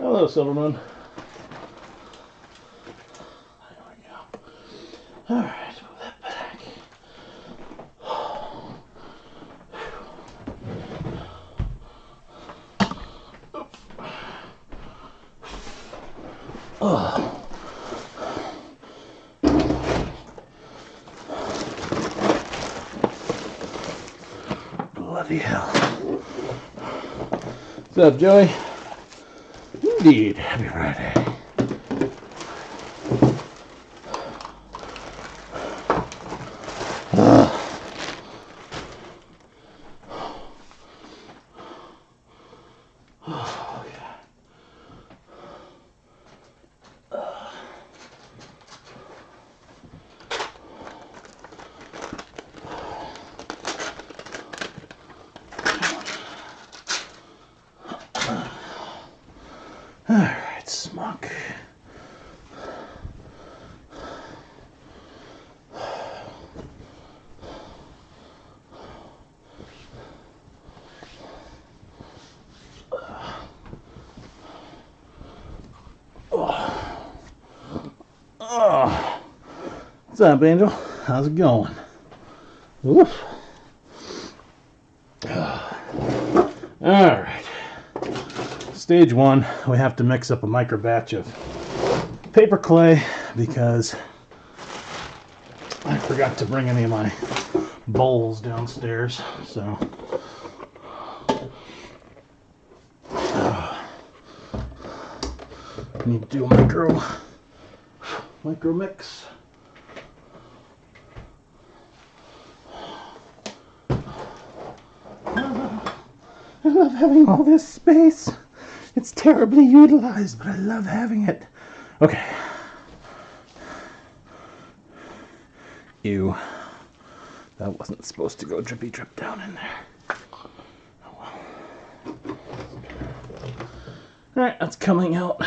Hello, Silvermoon. There we go. Alright, move that back. Oh. Bloody hell. What's up, Joey? Indeed. Happy Friday. Oh, yeah. Alright, smock. Oh. What's up, Angel? How's it going? Oof. Alright. Stage one, we have to mix up a micro batch of paper clay because I forgot to bring any of my bowls downstairs, so I need to do a micro mix. I love having all this space. It's terribly utilized, but I love having it. Okay. Ew. That wasn't supposed to go drippy drip down in there. Oh well. Alright, that's coming out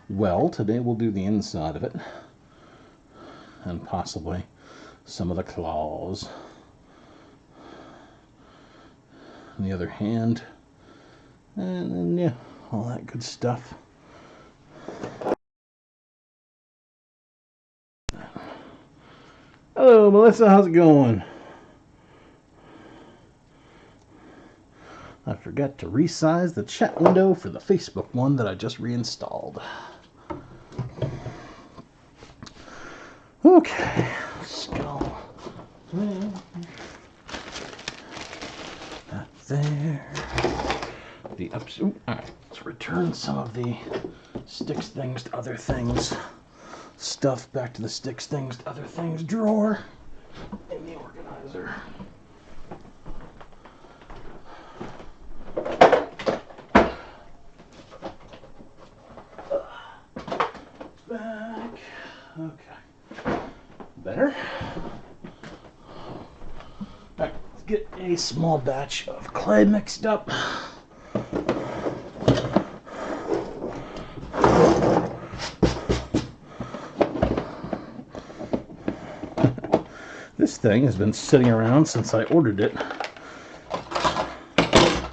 well. Today we'll do the inside of it. And possibly some of the claws. On the other hand. And then, yeah, all that good stuff. Hello, Melissa. How's it going? I forgot to resize the chat window for the Facebook one that I just reinstalled. Okay, let's go. That there. The ups. Ooh, all right, let's return some of the sticks things to other things stuff back to the sticks things to other things drawer in the organizer. Back. Okay. Better. All right, let's get a small batch of clay mixed up. This thing has been sitting around since I ordered it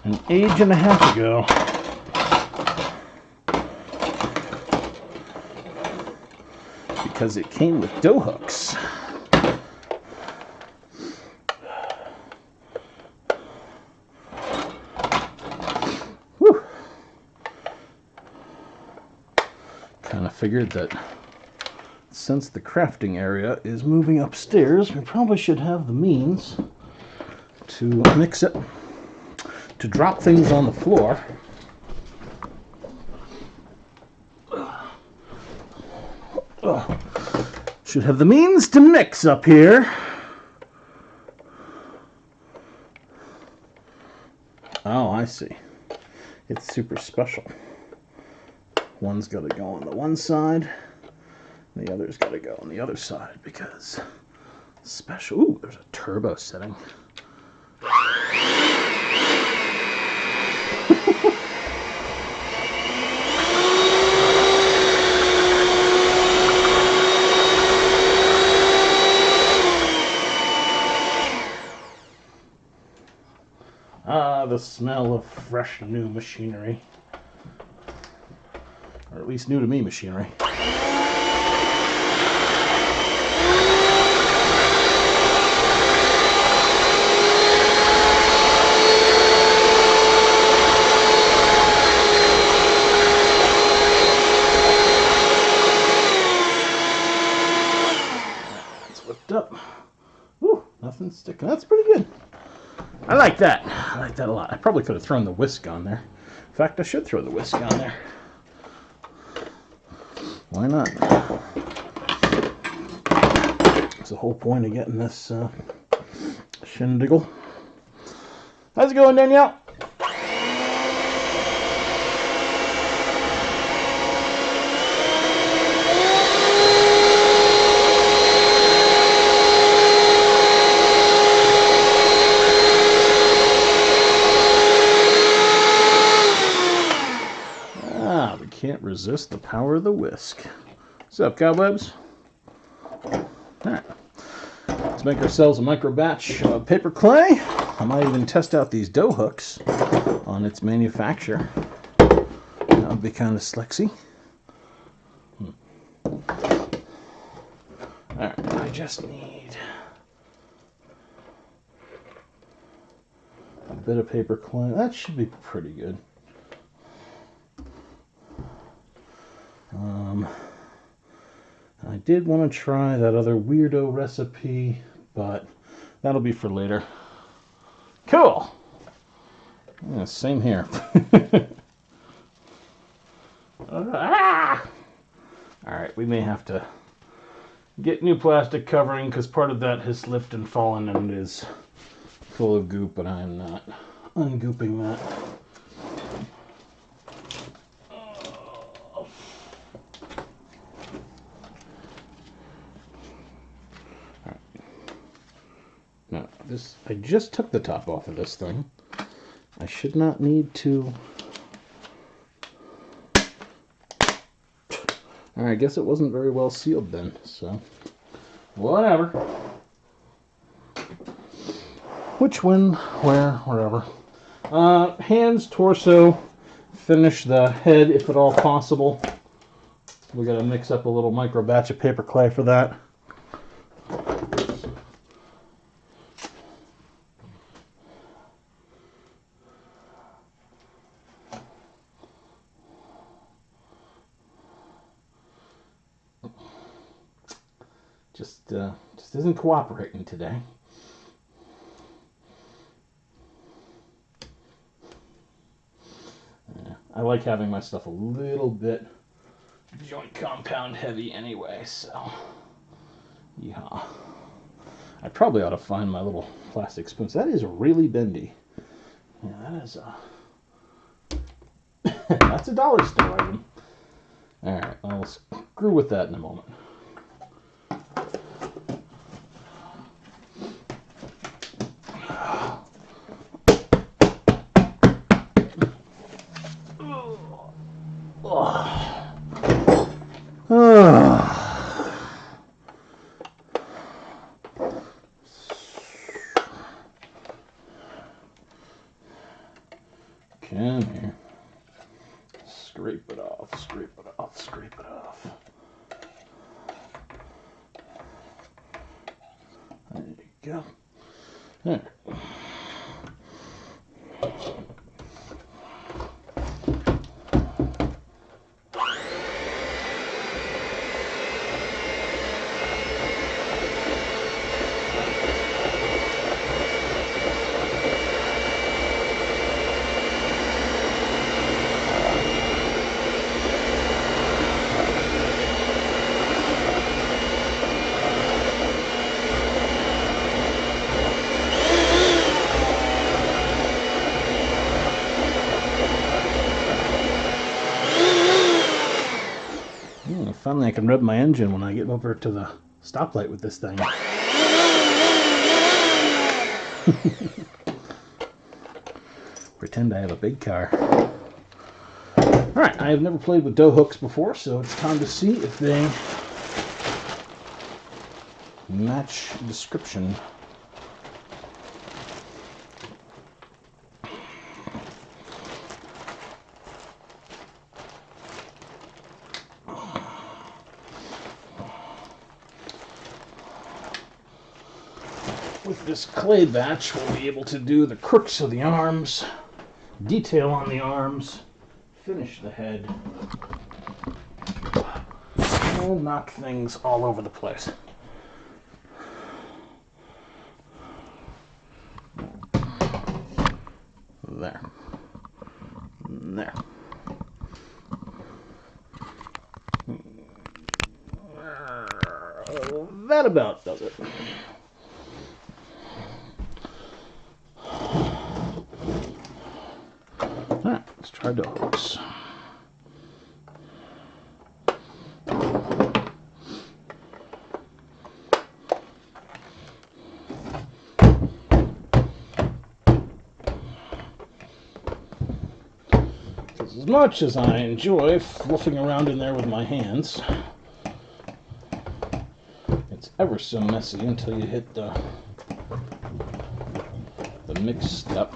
an age and a half ago. Because it came with dough hooks. Whew. Kind of figured that since the crafting area is moving upstairs, we probably should have the means to mix it, to drop things on the floor. Should have the means to mix up here. Oh, I see. It's super special. One's got to go on the one side. The other's got to go on the other side because special. Ooh, there's a turbo setting. Ah, the smell of fresh new machinery. or at least new to me machinery. Up. Ooh, nothing's sticking. That's pretty good. I like that. I like that a lot. I probably could have thrown the whisk on there. In fact, I should throw the whisk on there. Why not? That's the whole point of getting this shindiggle. How's it going, Danielle? Can't resist the power of the whisk. What's up, cobwebs? Alright. Let's make ourselves a micro batch of paper clay. I might even test out these dough hooks on its manufacture. That would be kind of slexy. Alright, I just need a bit of paper clay. That should be pretty good. I did want to try that other weirdo recipe, but that'll be for later. Cool! Yeah, same here. Alright, we may have to get new plastic covering because part of that has slipped and fallen and is full of goop, and I am not ungooping that. Now, I just took the top off of this thing. I should not need to... Alright, I guess it wasn't very well sealed then, so... Whatever. Which, when, where, wherever. Hands, torso, finish the head if at all possible. We gotta mix up a little micro batch of paper clay for that. Just isn't cooperating today. Yeah, I like having my stuff a little bit joint compound heavy anyway, so yeah. I probably ought to find my little plastic spoons. That is really bendy. Yeah, that is that's a dollar store item. Alright, I'll screw with that in a moment. Come here. Scrape it off, scrape it off, scrape it off. There you go. There. Finally, I can rev my engine when I get over to the stoplight with this thing. Pretend I have a big car. Alright, I have never played with dough hooks before, so it's time to see if they match description. with this clay batch, we'll be able to do the crooks of the arms, detail on the arms, finish the head, and knock things all over the place. There. There. That about does it. Alright, let's try dough hooks. As much as I enjoy fluffing around in there with my hands, it's ever so messy until you hit the mix step.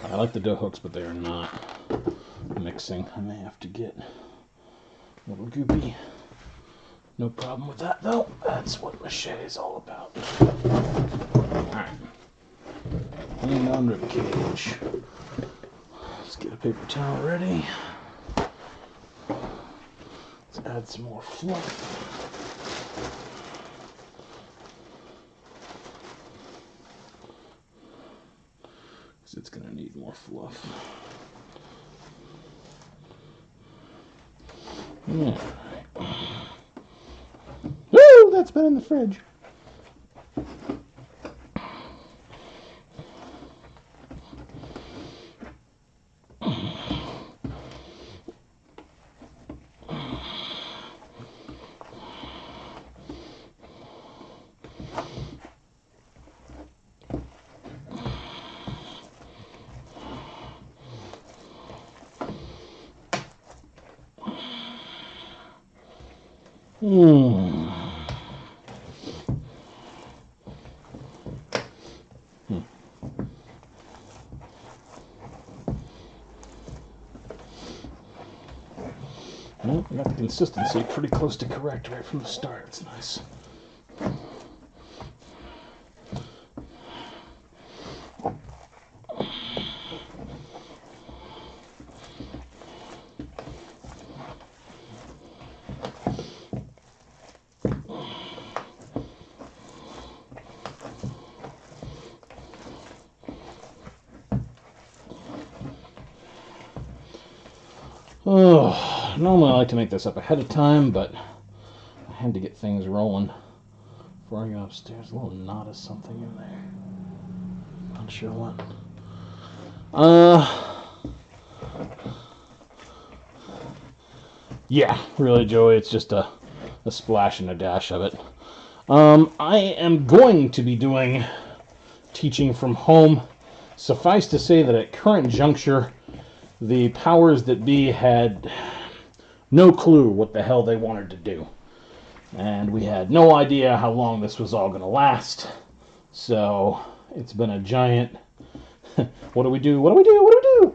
I like the dough hooks, but they are not mixing. I may have to get a little goopy. No problem with that, though. That's what mache is all about. Alright. Hanging on rib cage. Let's get a paper towel ready. Let's add some more fluff. It's going to need more fluff. All right. Woo! That's been in the fridge. Well, I got the consistency pretty close to correct right from the start. It's nice. Oh, normally I like to make this up ahead of time, but I had to get things rolling before I go upstairs. A little knot of something in there. Not sure what. Yeah, really, Joey, it's just a splash and a dash of it. I am going to be doing teaching from home. Suffice to say that at current juncture, the powers that be had no clue what the hell they wanted to do. And we had no idea how long this was all going to last. So it's been a giant, what do we do? What do we do? What do we do?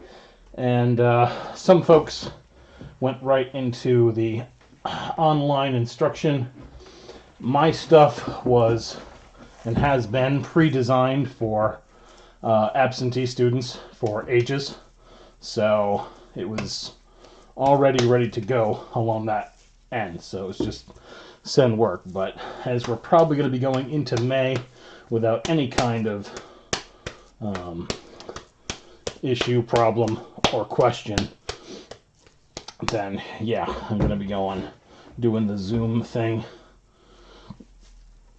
And some folks went right into the online instruction. My stuff was and has been pre-designed for absentee students for ages. So it was already ready to go along that end. So it's just send work. But as we're probably going to be going into May without any kind of issue, problem, or question, then yeah, I'm going to be doing the Zoom thing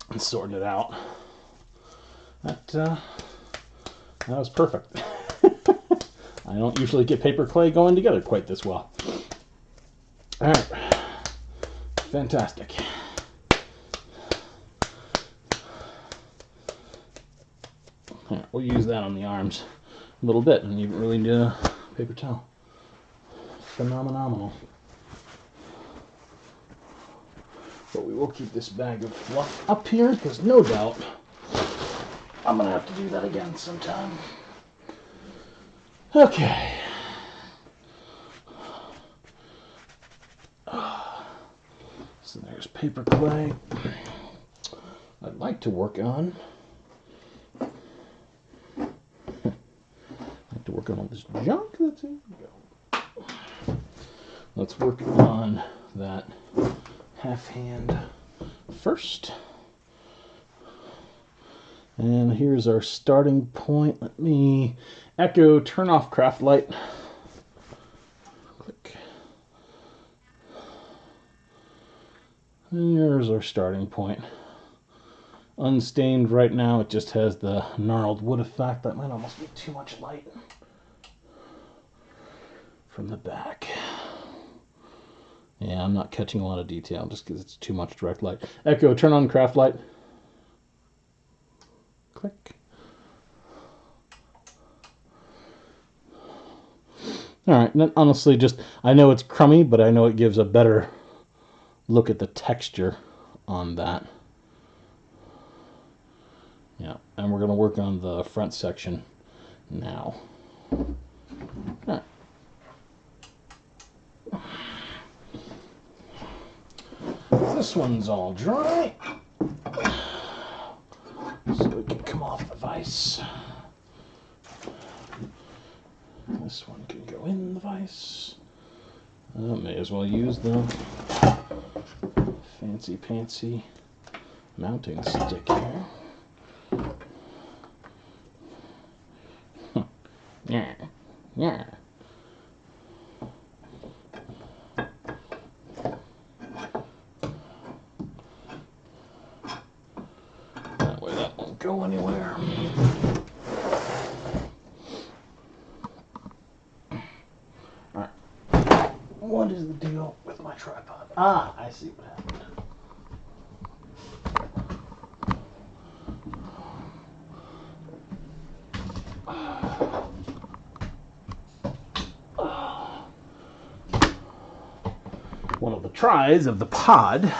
and sorting it out. That was perfect. I don't usually get paper clay going together quite this well. All right, fantastic. All right, we'll use that on the arms. little bit, and you really need a paper towel. Phenomenal. But we will keep this bag of fluff up here, because no doubt I'm going to have to do that again sometime. Okay. So there's paper clay. I'd like to work on all this junk that's in. Let's work on that half hand first. And here's our starting point. Let me echo turn off craft light. Click. And here's our starting point. Unstained right now, it just has the gnarled wood effect. That might almost be too much light from the back. Yeah, I'm not catching a lot of detail just because it's too much direct light. Echo, turn on craft light. Click. All right, then honestly, just, I know it's crummy, but I know it gives a better look at the texture on that. Yeah, and we're going to work on the front section now. All right. This one's all dry, so it can come off the vise. This one can go in the vise. May as well use the fancy pantsy mounting stick here. Yeah, yeah. That way that won't go anywhere. Alright. What is the deal with my tripod? Ah, I see what happened. One of the tries of the pod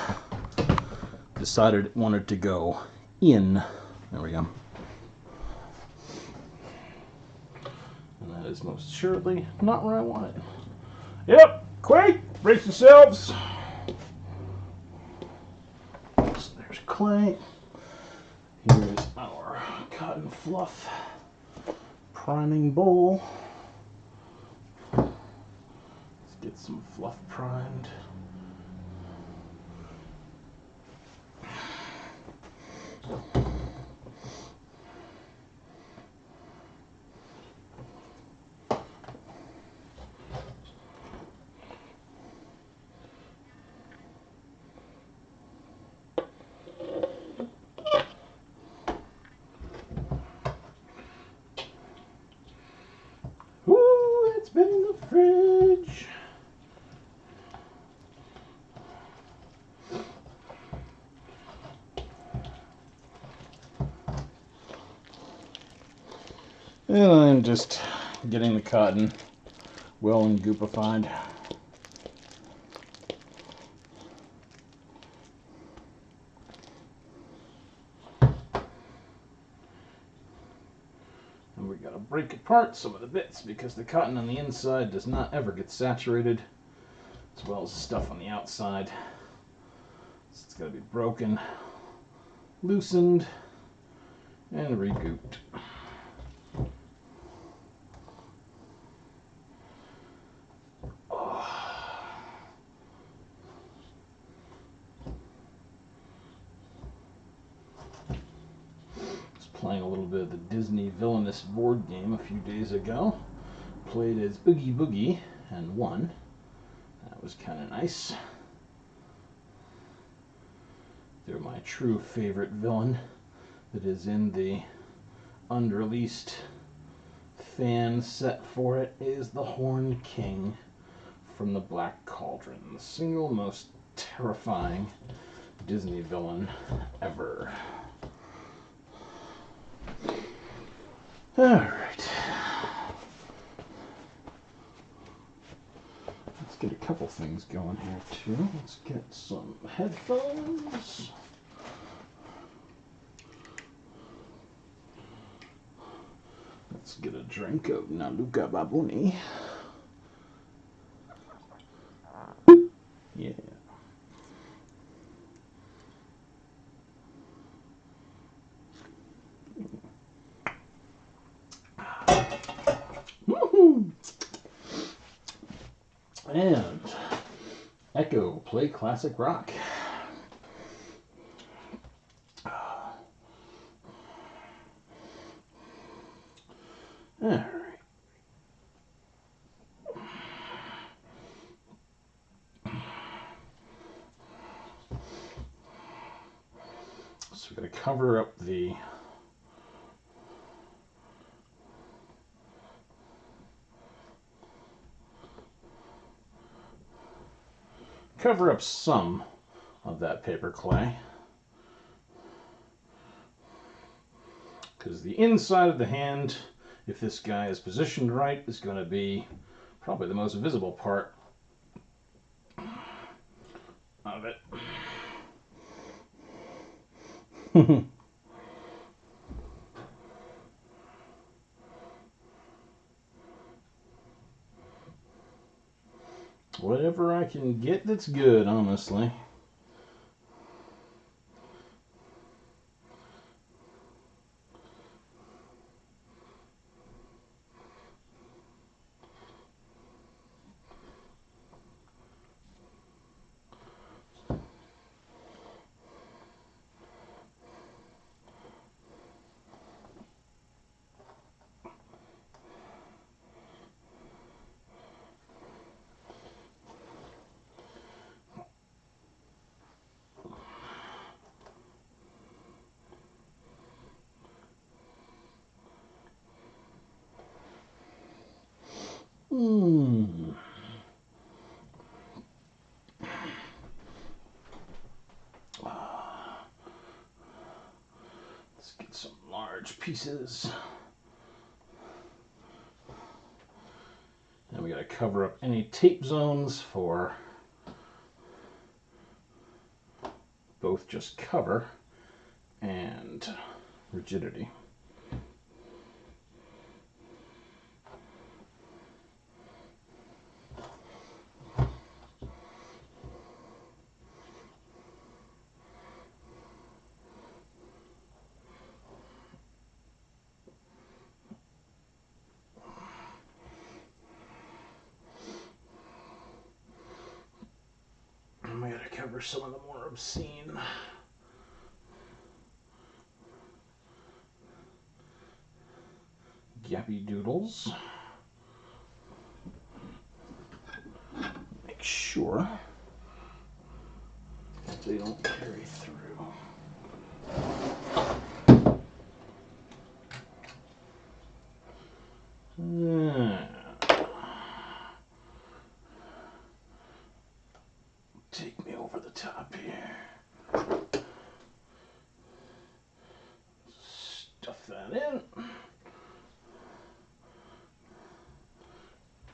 decided it wanted to go in. There we go. And that is most assuredly not where I want it. Yep, quick, brace yourselves. So there's clay. Here's our cotton fluff priming bowl. Let's get some fluff primed. Ooh, it's been in the fridge. And I'm just getting the cotton well and goopified. And we gotta break apart some of the bits because the cotton on the inside does not ever get saturated, as well as the stuff on the outside. So it's gotta be broken, loosened, and regooped. Playing a little bit of the Disney Villainous board game a few days ago. Played as Oogie Boogie and won. That was kind of nice. They're my true favorite villain that is in the unreleased fan set for it is the Horned King from the Black Cauldron, the single most terrifying Disney villain ever. All right. couple things going here too. Let's get some headphones. Let's get a drink of Naluka Babuni. Yeah. Woohoo! And Echo, play classic rock. All right. So we're going to cover up the some of that paper clay, because the inside of the hand, if this guy is positioned right, is going to be probably the most visible part of it. Whatever I can get that's good, honestly. Let's get some large pieces. And we got to cover up any tape zones for both just cover and rigidity. And we got to cover some of the more obscene gappy doodles. Make sure that they don't carry through. Take me over the top here. Stuff that in.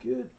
Good.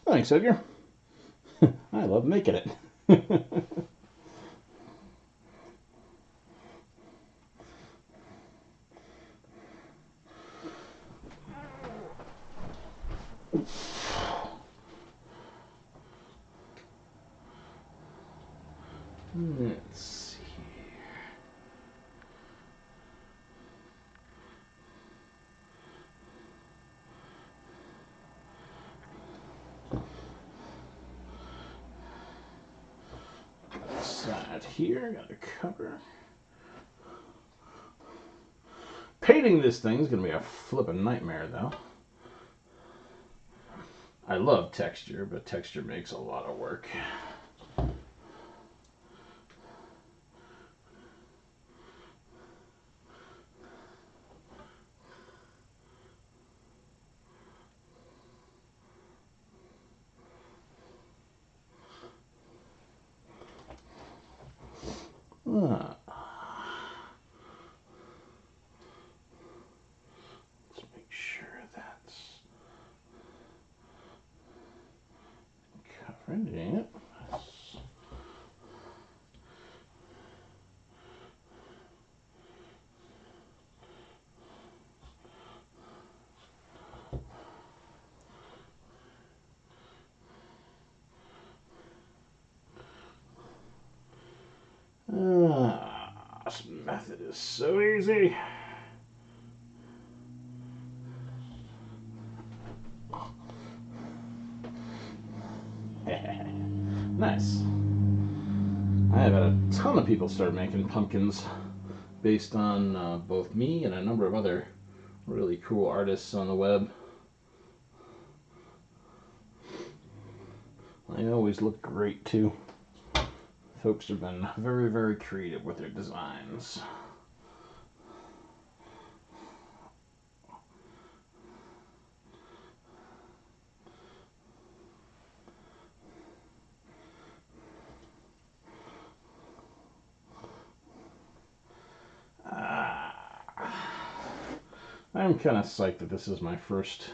Thanks, Edgar. I love making it. Let's see here. Side here, got a cover. Painting this thing is going to be a flippin' nightmare, though. I love texture, but texture makes a lot of work. Let's make sure that's covered. Yep. This method is so easy. Nice. I have had a ton of people start making pumpkins based on both me and a number of other really cool artists on the web. They always look great too. Folks have been very, very creative with their designs. I'm kind of psyched that this is my first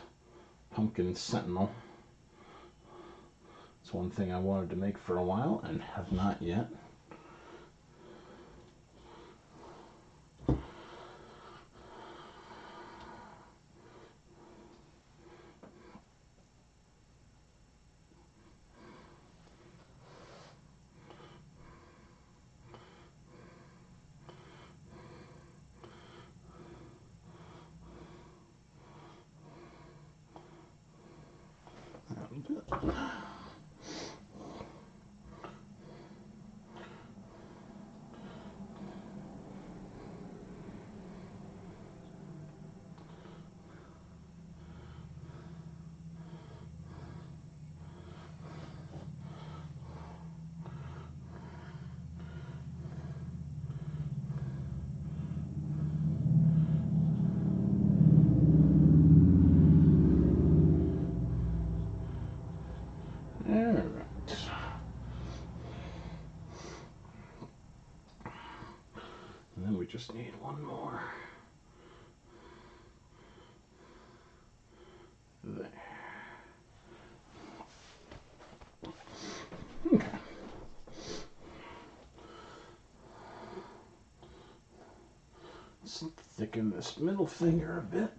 pumpkin sentinel. It's one thing I wanted to make for a while and have not yet. And then we just need one more. There. Okay. Let's thicken this middle finger a bit.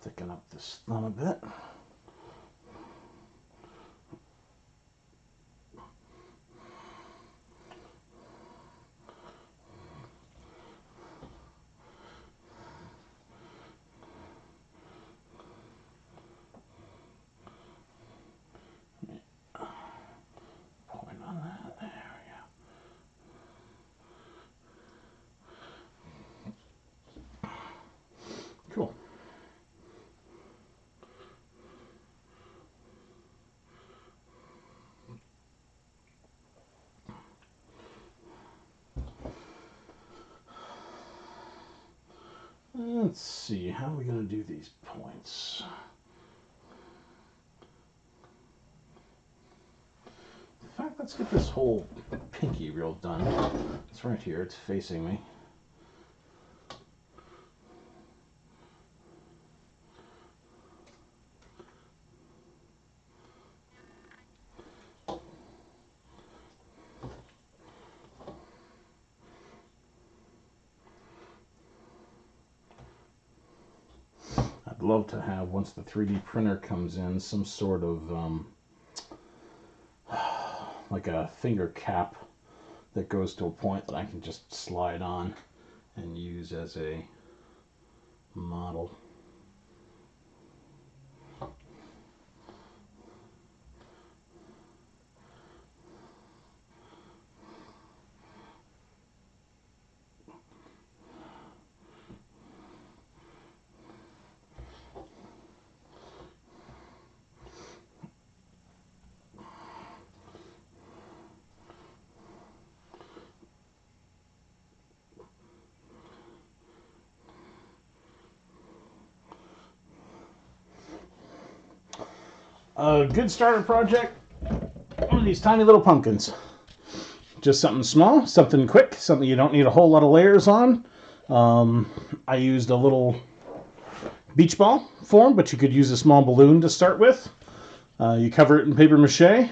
Thicken up this thumb a bit. Point on that. There we go. Cool. Let's see, how are we going to do these points? In fact, let's get this whole pinky real done. It's right here, it's facing me. love to have, once the 3D printer comes in, some sort of like a finger cap that goes to a point that I can just slide on and use as a model. A good starter project, one of these tiny little pumpkins. Just something small, something quick, something you don't need a whole lot of layers on. I used a little beach ball form, but you could use a small balloon to start with. You cover it in paper mache,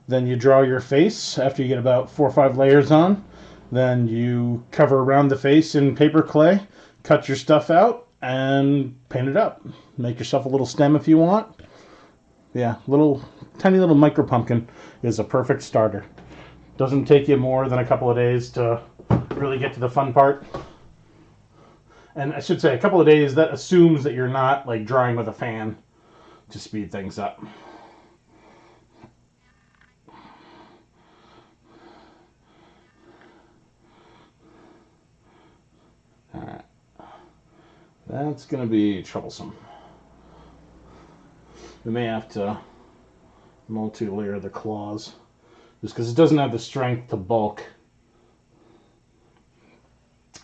then you draw your face after you get about 4 or 5 layers on. Then you cover around the face in paper clay, cut your stuff out, and paint it up. Make yourself a little stem if you want. Yeah, tiny little micro pumpkin is a perfect starter. Doesn't take you more than a couple of days to really get to the fun part. And I should say, a couple of days, that assumes that you're not like drawing with a fan to speed things up. Alright. That's going to be troublesome. We may have to multi-layer the claws, just because it doesn't have the strength to bulk.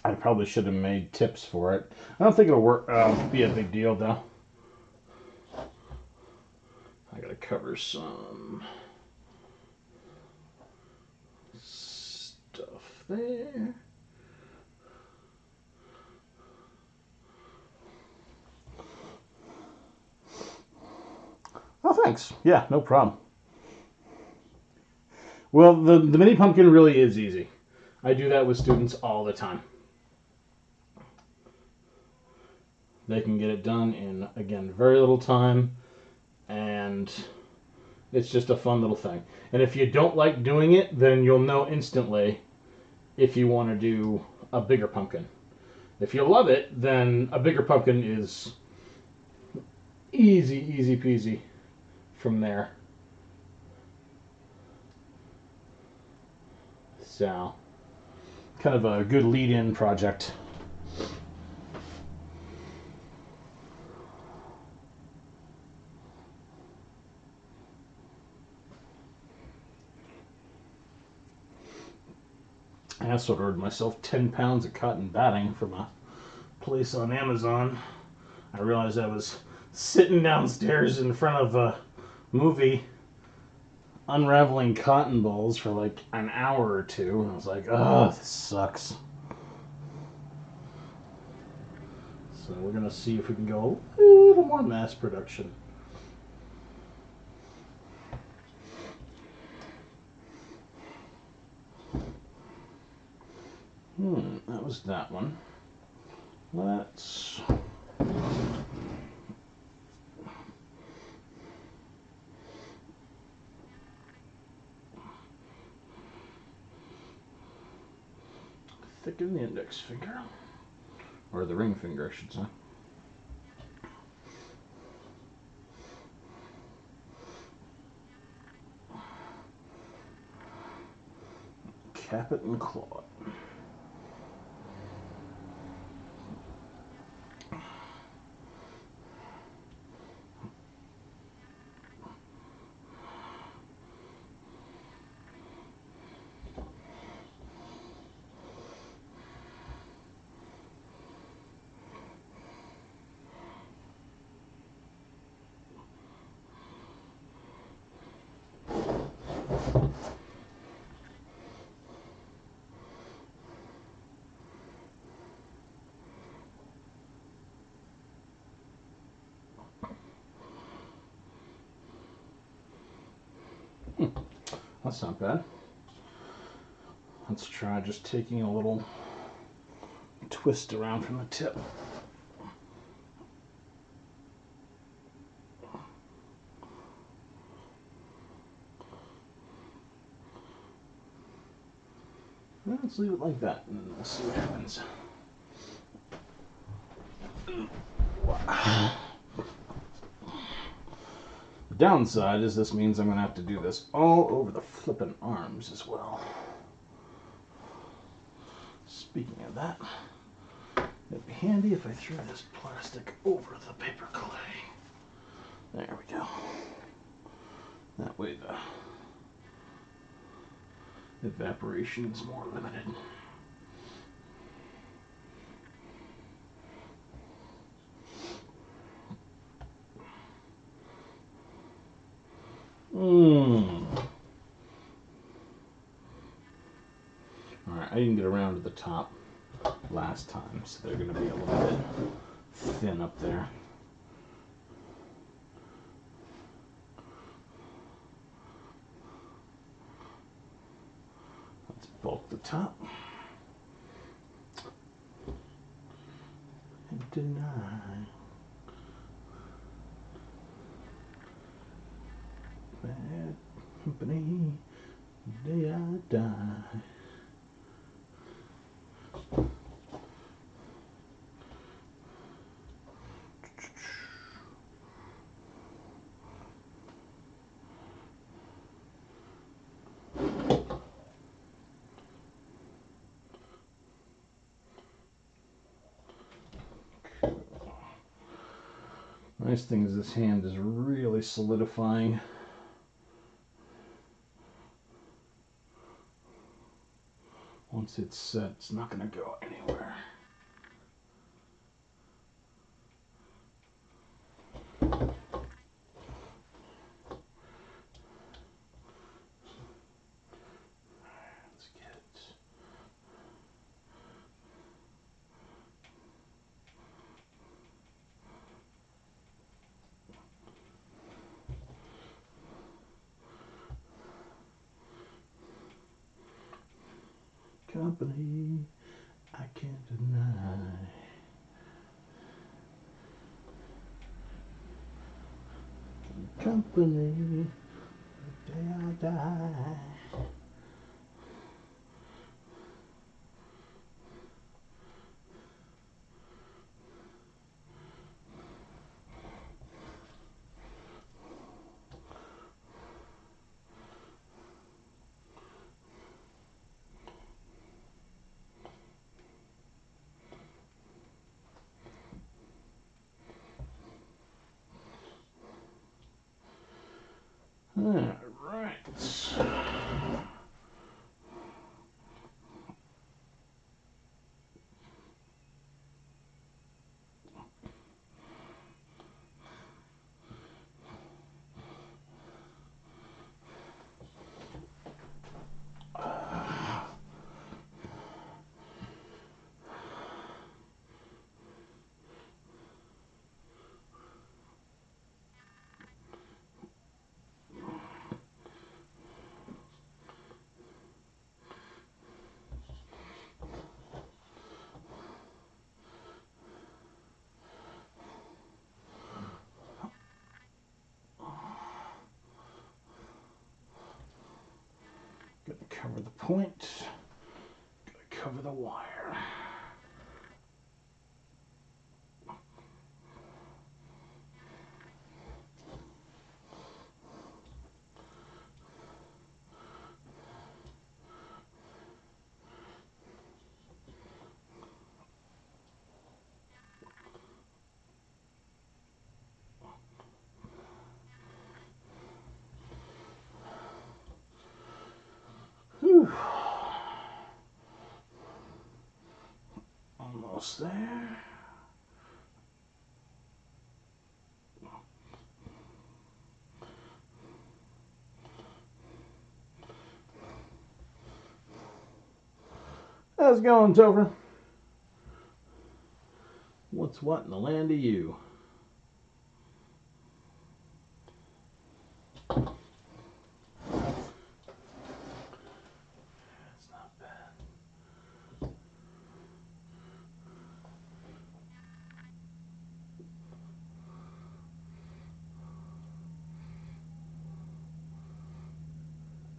I probably should have made tips for it. I don't think it'll work. Be a big deal though. I gotta cover some stuff there. Oh, thanks. Yeah, no problem. Well, the mini pumpkin really is easy. I do that with students all the time. They can get it done in, again, very little time, and it's just a fun little thing. And if you don't like doing it, then you'll know instantly if you want to do a bigger pumpkin. If you love it, then a bigger pumpkin is easy peasy from there. So, kind of a good lead-in project. I also ordered myself 10 pounds of cotton batting from a place on Amazon. I realized I was sitting downstairs in front of a movie unraveling cotton balls for like an hour or two. And I was like, oh, this sucks. So we're going to see if we can go a little more mass production. That was that one. Let's... thicken the index finger. Or the ring finger, I should say. Cap it and claw it. That's not bad. Let's try just taking a little twist around from the tip. Let's leave it like that and we'll see what happens. Wow. The downside is this means I'm going to have to do this all over the flippin' arms as well. Speaking of that, it'd be handy if I threw this plastic over the paper clay. There we go. That way the evaporation is more limited. Alright, I didn't get around to the top last time, so they're going to be a little bit thin up there. Let's bulk the top. And deny. Bad company, the day I die. Nice thing is this hand is really solidifying. Once it's set, it's not going to go anywhere. Let's get company I can't deny. Company, the day I die. All right. Gotta cover the point. Gotta cover the wire. Whew. Almost there. How's it going, Topher? What's what in the land of you? That's not bad.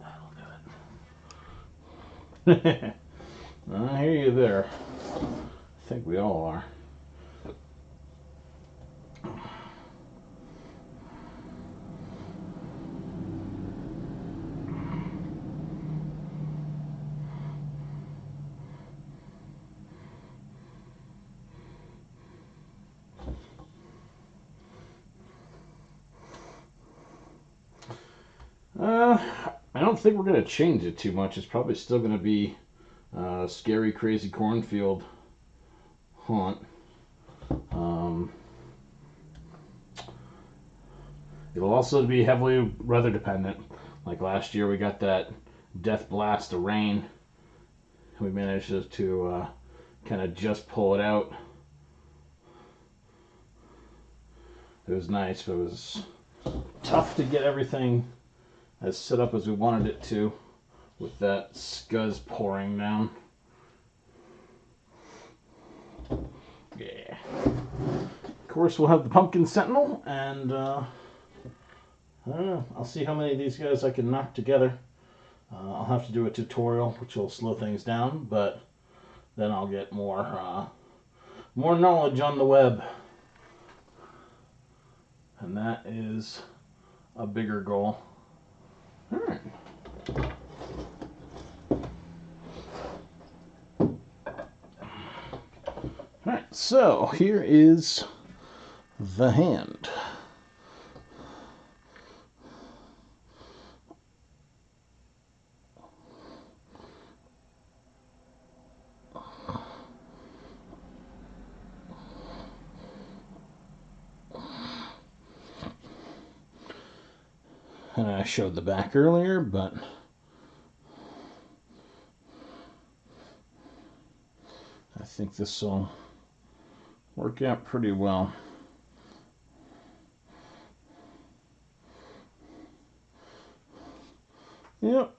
That'll do it. I hear you there. I think we all are. I don't think we're going to change it too much. It's probably still going to be Scary Crazy Cornfield Haunt. It'll also be heavily weather dependent. Like last year, we got that death blast of rain. We managed to kind of just pull it out. It was nice, but it was tough to get everything as set up as we wanted it to with that scuzz pouring down. Yeah. Of course, we'll have the Pumpkin Sentinel, and I don't know. I'll see how many of these guys I can knock together. I'll have to do a tutorial, which will slow things down, but then I'll get more knowledge on the web. And that is a bigger goal. All right. All right, so here is the hand. And I showed the back earlier, but I think this will work out pretty well. Yep.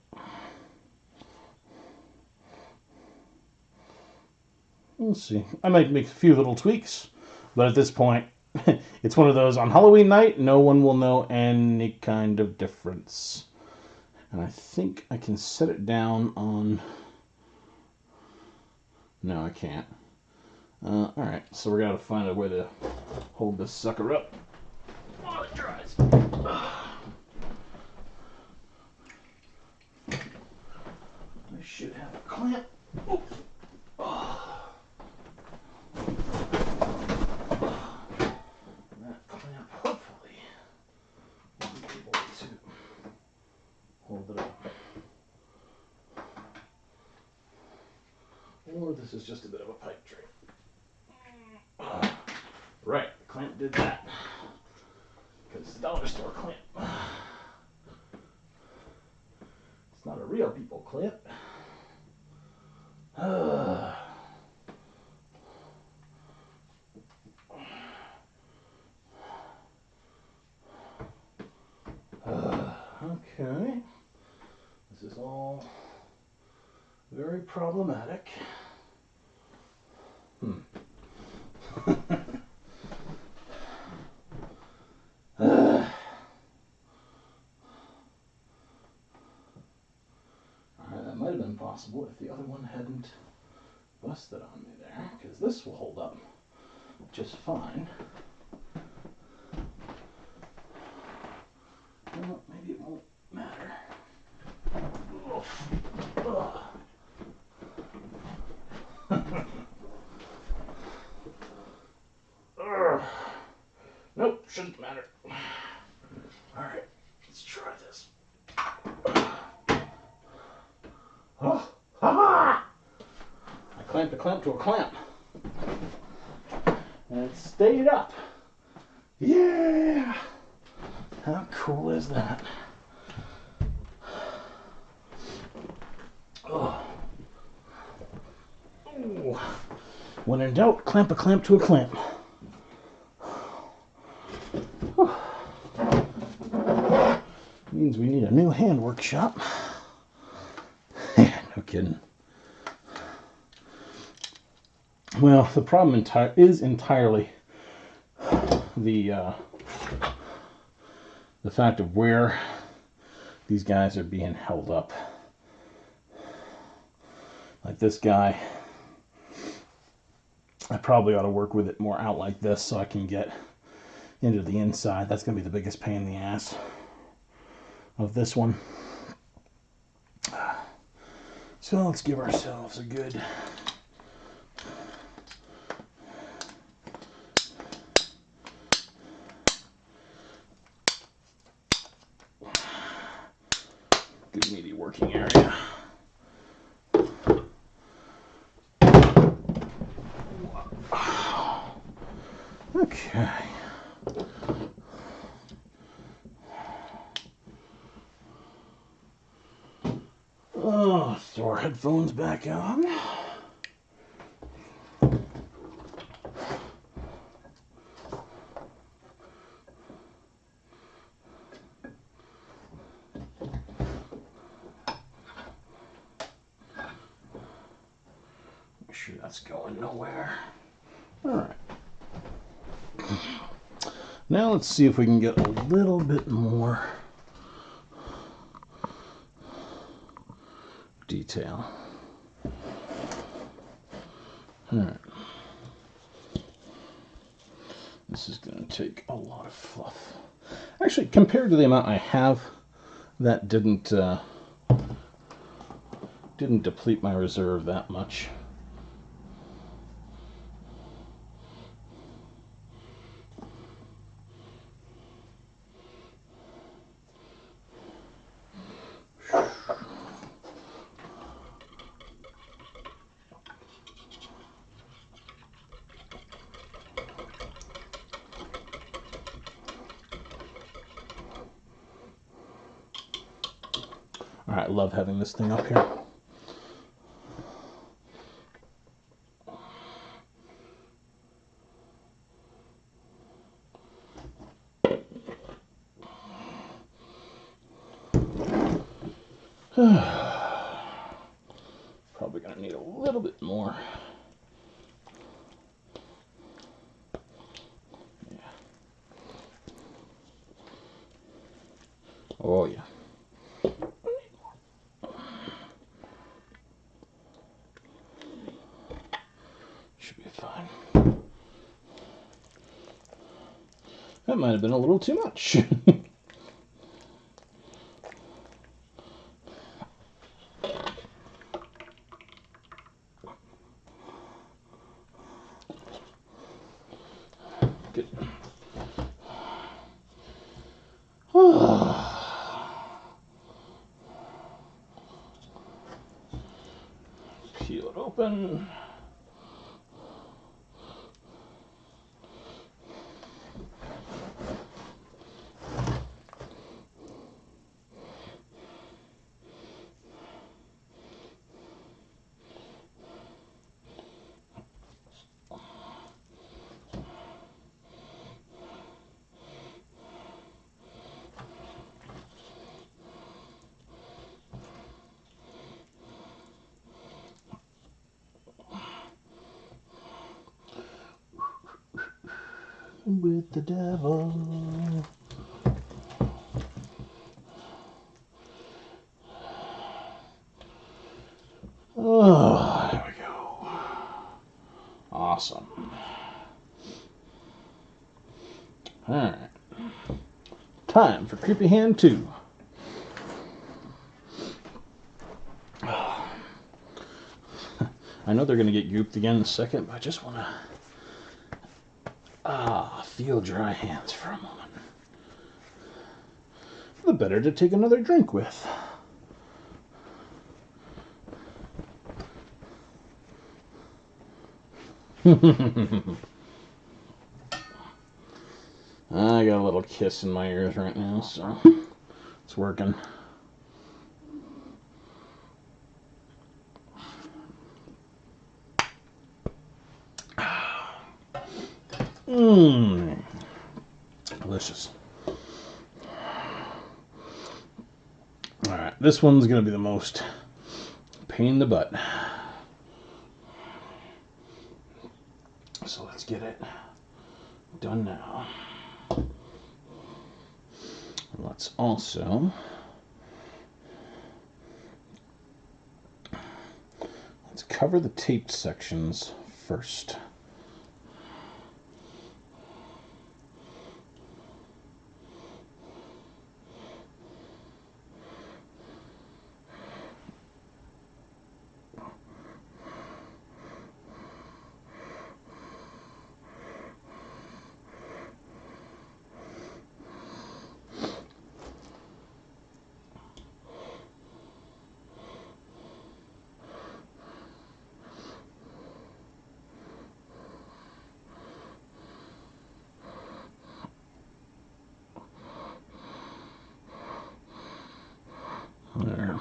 We'll see. I might make a few little tweaks, but at this point, it's one of those, on Halloween night, no one will know any kind of difference. And I think I can set it down on... No, I can't. Alright, so we're going to find a way to hold this sucker up while it dries. I should have a clamp. Oops. That clamp, hopefully, will be able to hold it up. Or this is just a bit of a pipe dream. Right, the clamp did that. Because it's a dollar store clamp. It's not a real people clamp. Okay. This is all very problematic. That might have been possible if the other one hadn't busted on me there, because this will hold up just fine. Well, maybe it won't matter. Nope, shouldn't matter. Alright, let's try this. Oh, ha-ha! I clamped a clamp to a clamp. And it stayed up. Yeah! How cool is that? Oh. Ooh. When in doubt, clamp a clamp to a clamp. Means we need a new hand workshop. Yeah, no kidding. Well, the problem is entirely the fact of where these guys are being held up. Like this guy, I probably ought to work with it more out like this so I can get into the inside. That's going to be the biggest pain in the ass of this one. So let's give ourselves a good meaty working area. Okay. Oh, throw our headphones back on. Make sure that's going nowhere. All right. Now let's see if we can get a little bit more detail. All right. This is going to take a lot of fluff. Actually, compared to the amount I have, that didn't deplete my reserve that much. All right, I love having this thing up here. Probably gonna need a little bit more. Yeah. Oh yeah. Should be fine. That might have been a little too much. Good. Peel it open. With the devil. Oh, there we go. Awesome. All right. Time for Creepy Hand 2. I know they're going to get gooped again in a second, but I just want to feel dry hands for a moment. The better to take another drink with. I got a little kiss in my ears right now, so it's working. Mmm. Delicious. Alright, this one's going to be the most pain in the butt. So let's get it done now. Let's cover the taped sections first. There.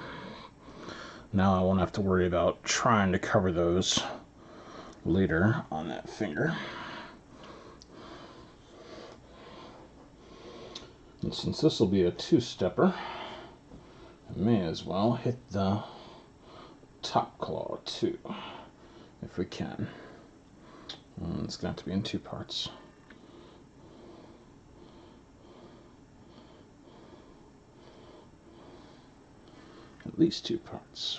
Now I won't have to worry about trying to cover those later on that finger. And since this will be a two-stepper, I may as well hit the top claw too, if we can. And it's going to have to be in two parts. At least two parts.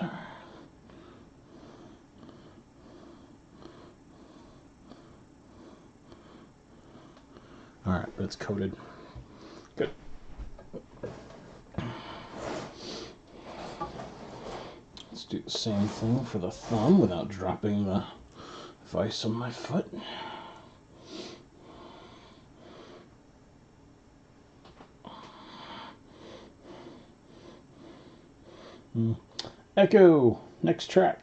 Alright, but it's coated. Good. Let's do the same thing for the thumb without dropping the vise on my foot. Echo, next track.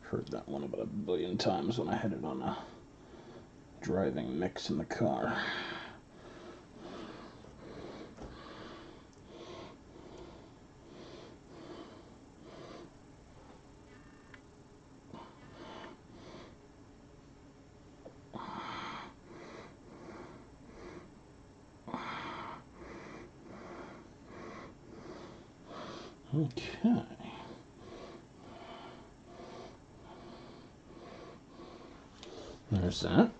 Heard that one about 1 billion times when I had it on a driving mix in the car. Okay. There's that.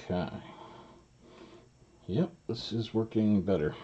Okay. Yep, this is working better.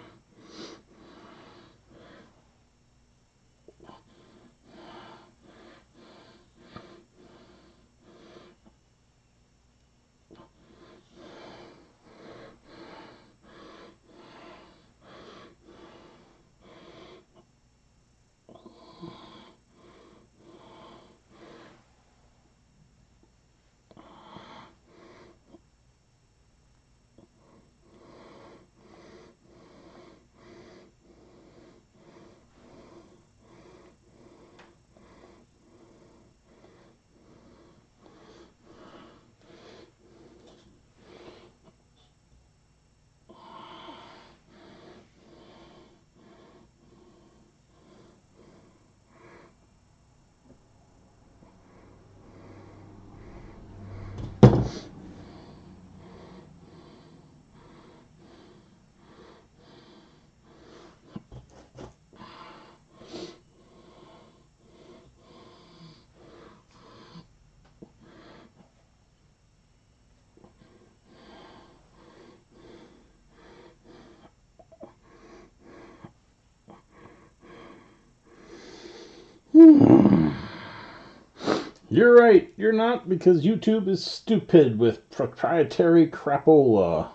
You're right, you're not, because YouTube is stupid with proprietary crapola.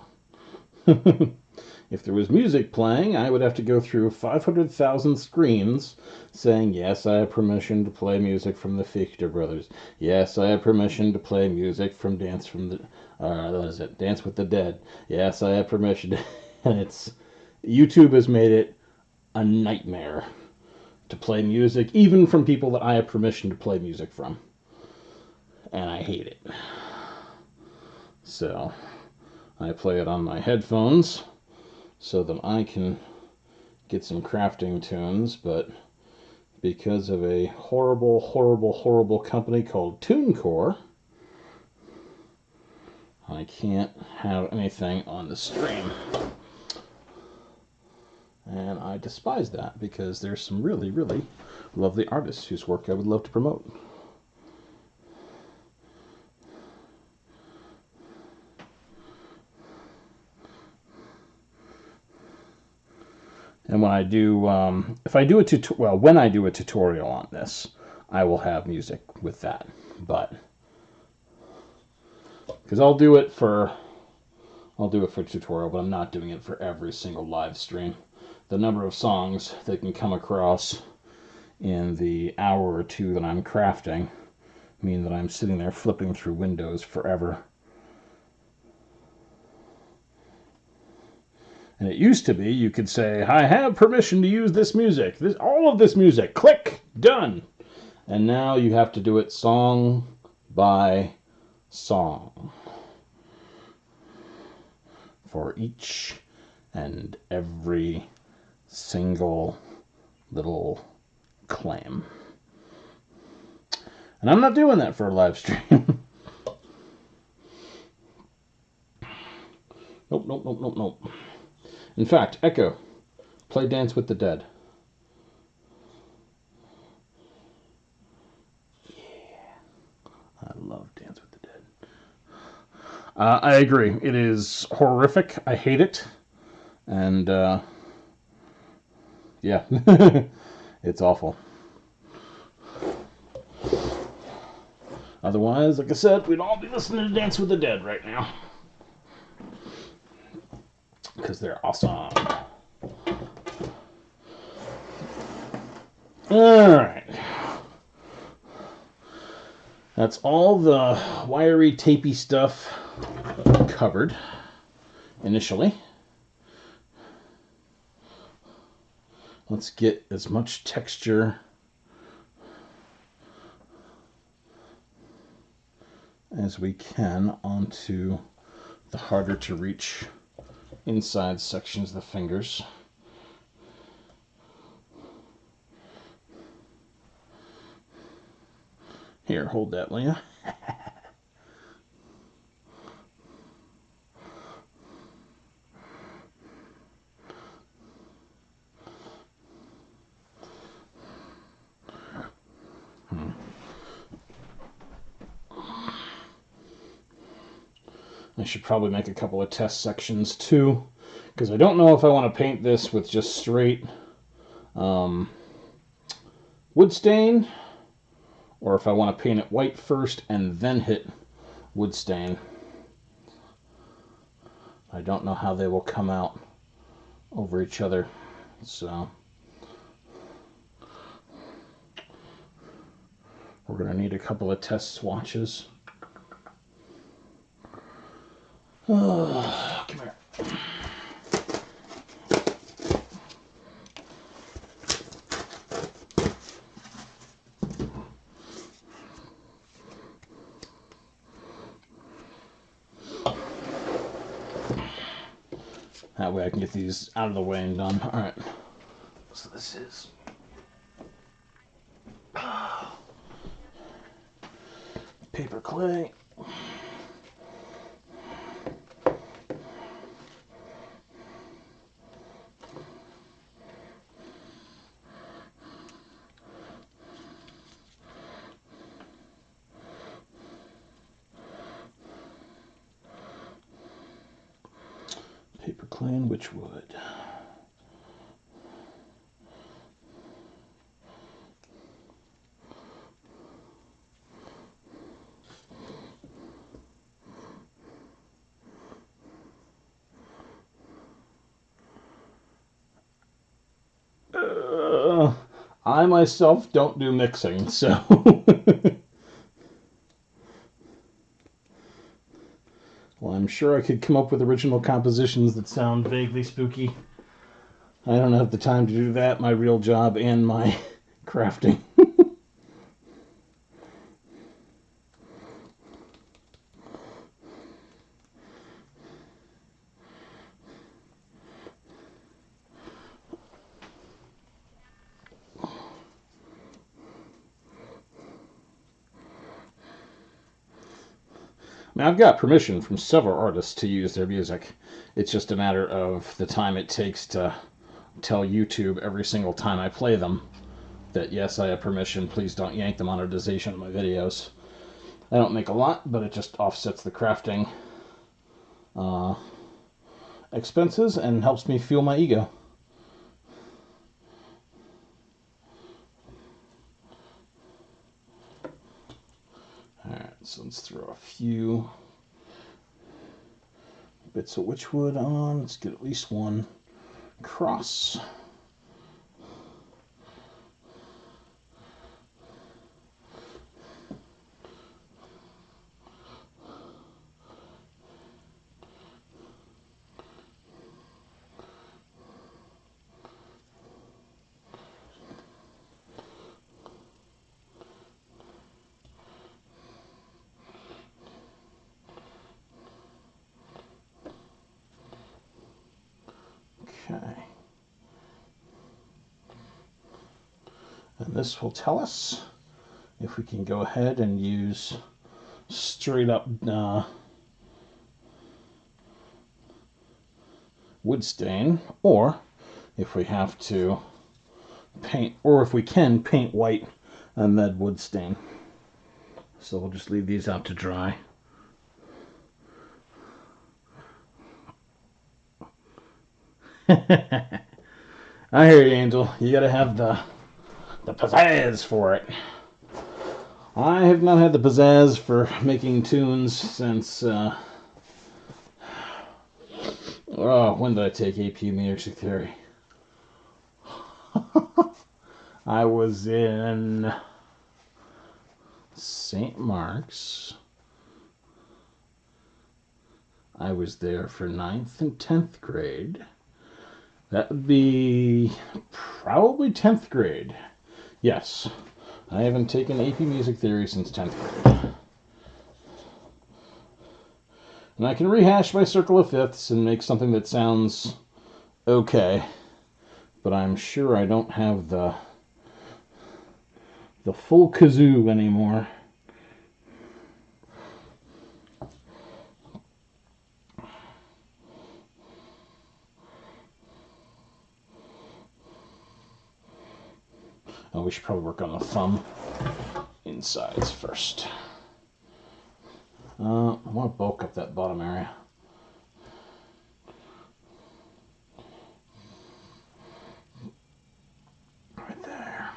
If there was music playing, I would have to go through 500,000 screens saying, yes, I have permission to play music from the Fichter Brothers. Yes, I have permission to play music from Dance with the Dead. Yes, I have permission to... And YouTube has made it a nightmare to play music, even from people that I have permission to play music from. And I hate it. So, I play it on my headphones so that I can get some crafting tunes, but because of a horrible, horrible, horrible company called TuneCore, I can't have anything on the stream. And I despise that because there's some really, really lovely artists whose work I would love to promote. And when I do, when I do a tutorial on this, I will have music with that. But because I'll do it for tutorial, but I'm not doing it for every single live stream. The number of songs that can come across in the hour or two that I'm crafting mean that I'm sitting there flipping through windows forever. And it used to be you could say, I have permission to use this music, all of this music, click, done. And now you have to do it song by song for each and every single little claim. And I'm not doing that for a live stream. Nope. In fact, Echo, play Dance with the Dead. Yeah. I love Dance with the Dead. I agree. It is horrific. I hate it. And, yeah. It's awful. Otherwise, like I said, we'd all be listening to Dance with the Dead right now. Because they're awesome. Alright. That's all the wiry, tapey stuff covered initially. Let's get as much texture as we can onto the harder to reach inside sections of the fingers. Here, hold that, Leah. I should probably make a couple of test sections too, because I don't know if I want to paint this with just straight wood stain, or if I want to paint it white first and then hit wood stain. I don't know how they will come out over each other, so we're going to need a couple of test swatches. Oh, come here. That way I can get these out of the way and done. All right. So this is paper clay. Paper clay and witch wood. I myself don't do mixing, so... Well, I'm sure I could come up with original compositions that sound vaguely spooky. I don't have the time to do that, my real job and my crafting. Now, I've got permission from several artists to use their music. It's just a matter of the time it takes to tell YouTube every single time I play them that, yes, I have permission, please don't yank the monetization of my videos. I don't make a lot, but it just offsets the crafting expenses and helps me fuel my ego. Alright, so let's throw a few bits of witchwood on. Let's get at least one cross. Okay. And this will tell us if we can go ahead and use straight up wood stain, or if we have to paint, or if we can paint white and then wood stain. So we'll just leave these out to dry. I hear you, Angel. You gotta have the pizzazz for it. I have not had the pizzazz for making tunes since when did I take AP Music Theory? I was in St. Mark's. I was there for 9th and 10th grade. That would be probably 10th grade. Yes. I haven't taken AP Music Theory since 10th grade. And I can rehash my circle of fifths and make something that sounds okay. But I'm sure I don't have the full kazoo anymore. Oh, we should probably work on the thumb insides first. I want to bulk up that bottom area. Right there.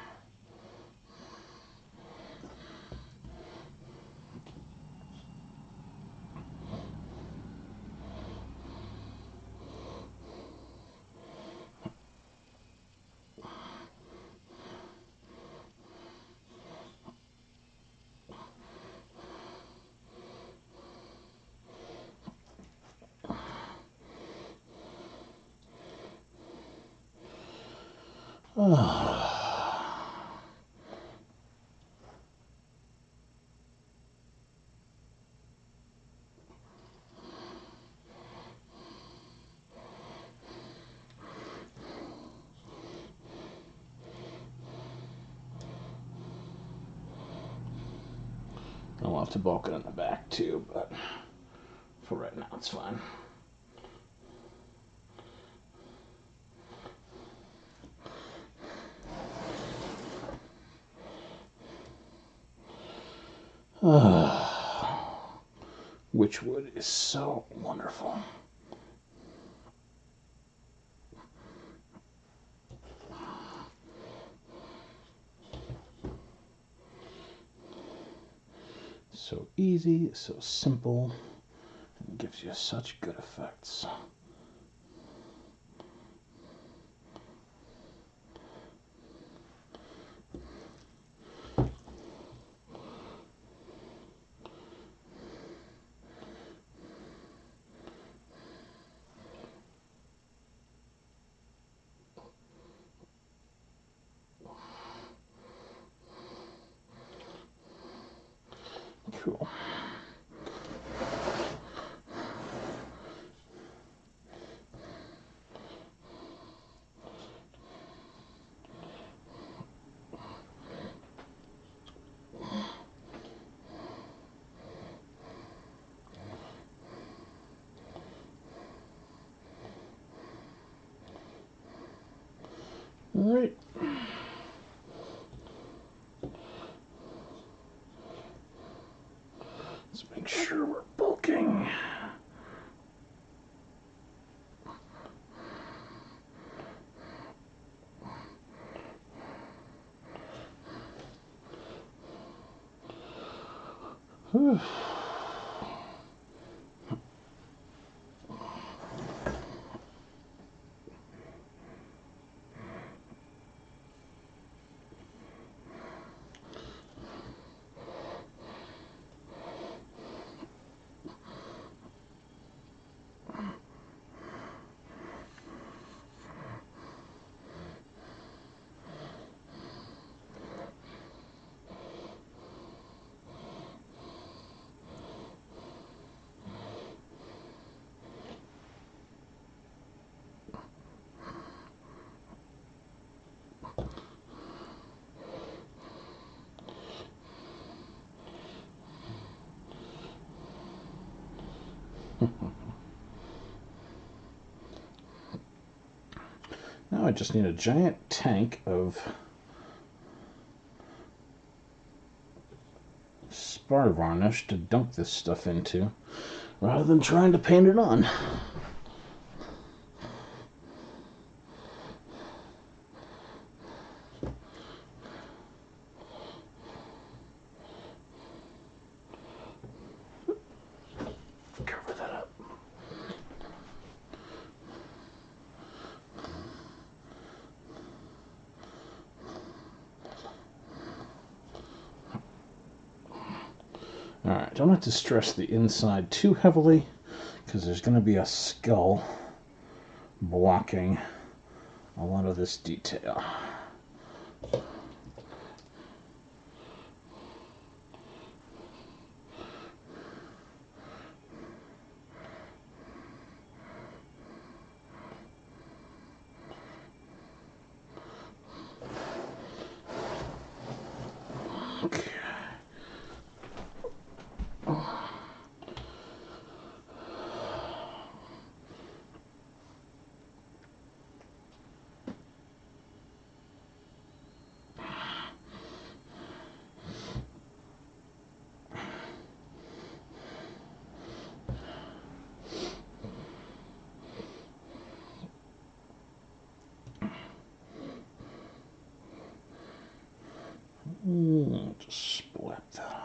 I'll have to bulk it in the back too, but for right now it's fine. Witchwood is so wonderful. So easy, so simple, and gives you such good effects. Cool. All right. Let's make sure we're bulking. Whew. Now I just need a giant tank of spar varnish to dunk this stuff into, rather than trying to paint it on. Cover that up. Alright, don't have to stress the inside too heavily, because there's going to be a skull blocking a lot of this detail. Okay. Just splat that on.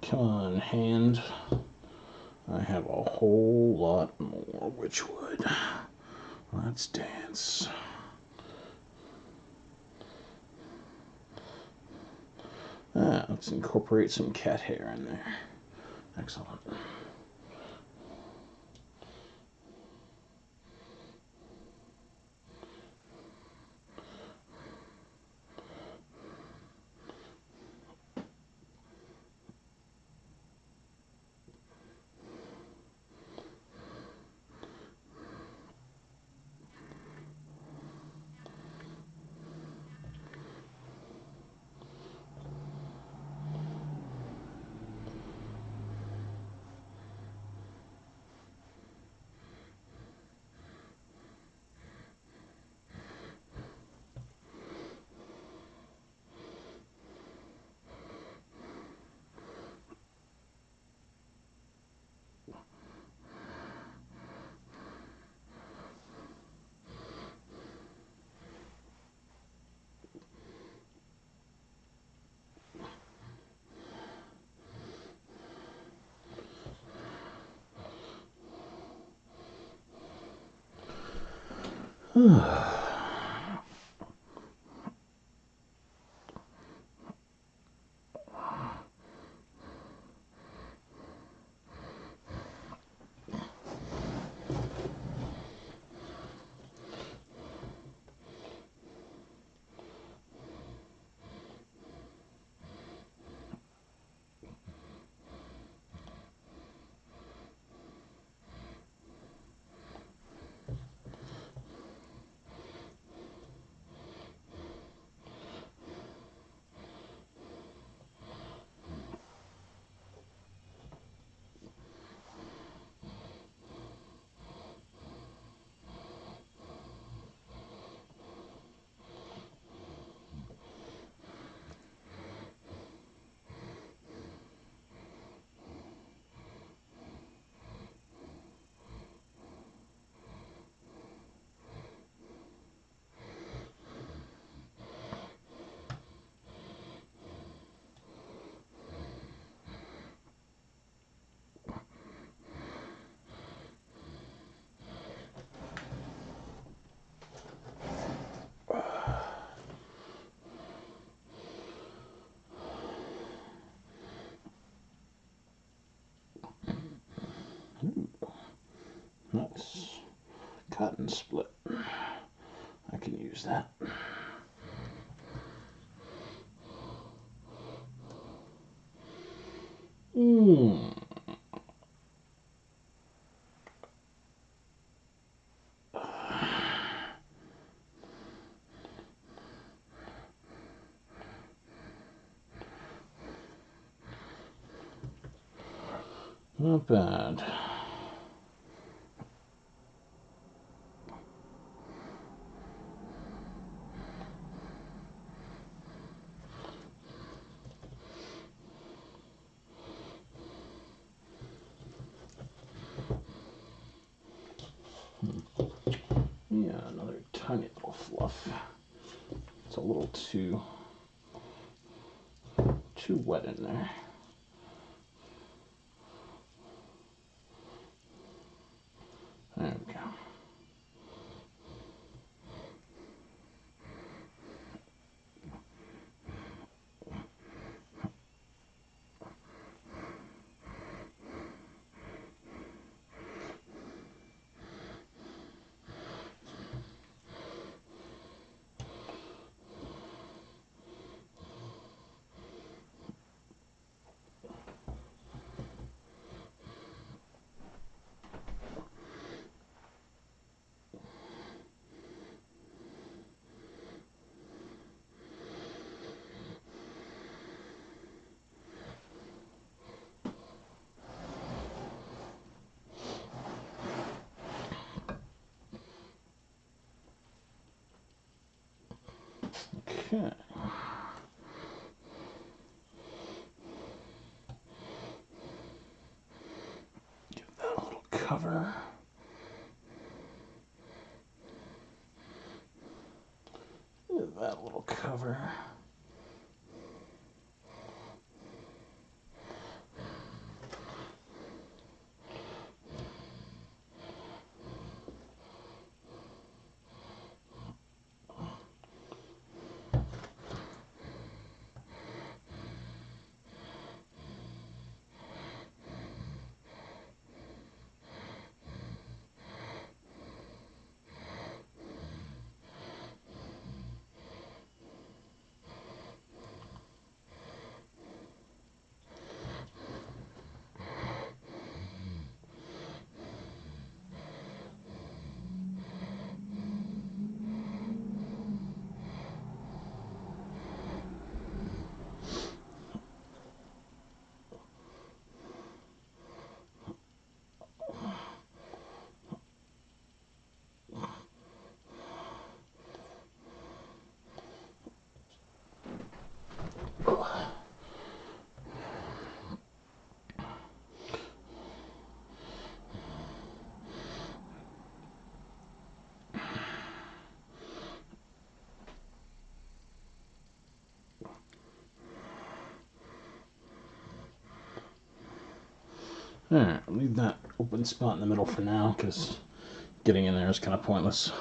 Come on, hand. I have a whole lot more witchwood. Let's dance. Let's incorporate some cat hair in there. Excellent. Nice. Cotton split. I can use that. Not bad. Yeah, another tiny little fluff. It's a little too wet in there. There we go. Okay. Give that a little cover. Give that a little cover. Alright, leave that open spot in the middle for now because getting in there is kind of pointless.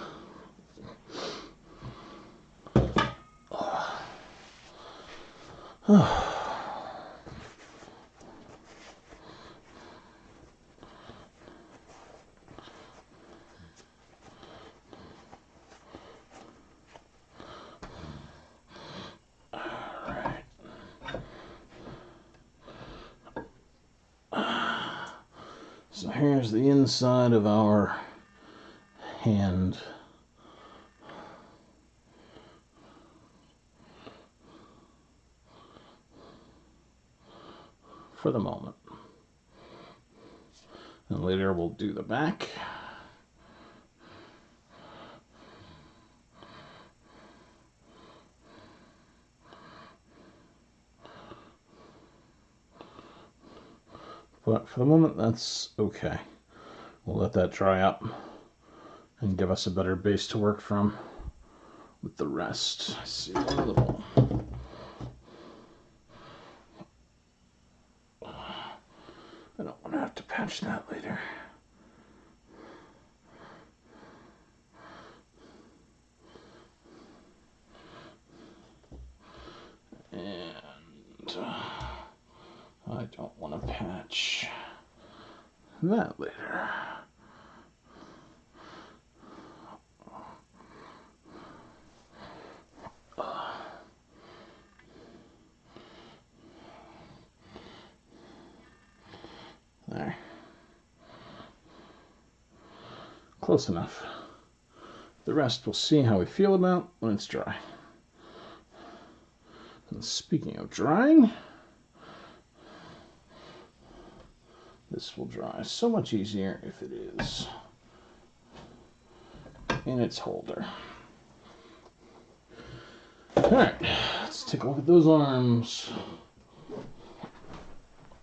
So here's the inside of our hand. For the moment. And later we'll do the back. But for the moment, that's okay. We'll let that dry up and give us a better base to work from with the rest. I see one little. I don't want to have to patch that later. And I don't want to patch that later. There. Close enough. The rest we'll see how we feel about when it's dry. And speaking of drying, this will dry so much easier if it is in its holder. Alright, let's take a look at those arms.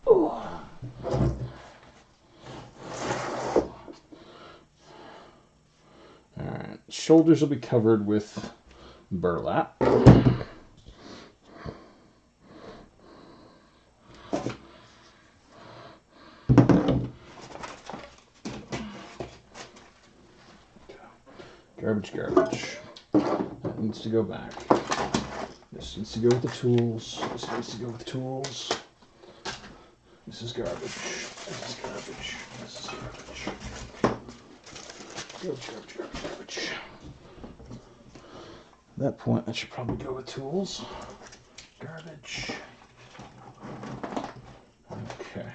Oh. Alright, shoulders will be covered with burlap. Garbage, garbage. That needs to go back. This needs to go with the tools. This needs to go with the tools. This is garbage. This is garbage. This is garbage. Garbage, garbage, garbage, garbage. At that point, that should probably go with tools. Garbage. Okay.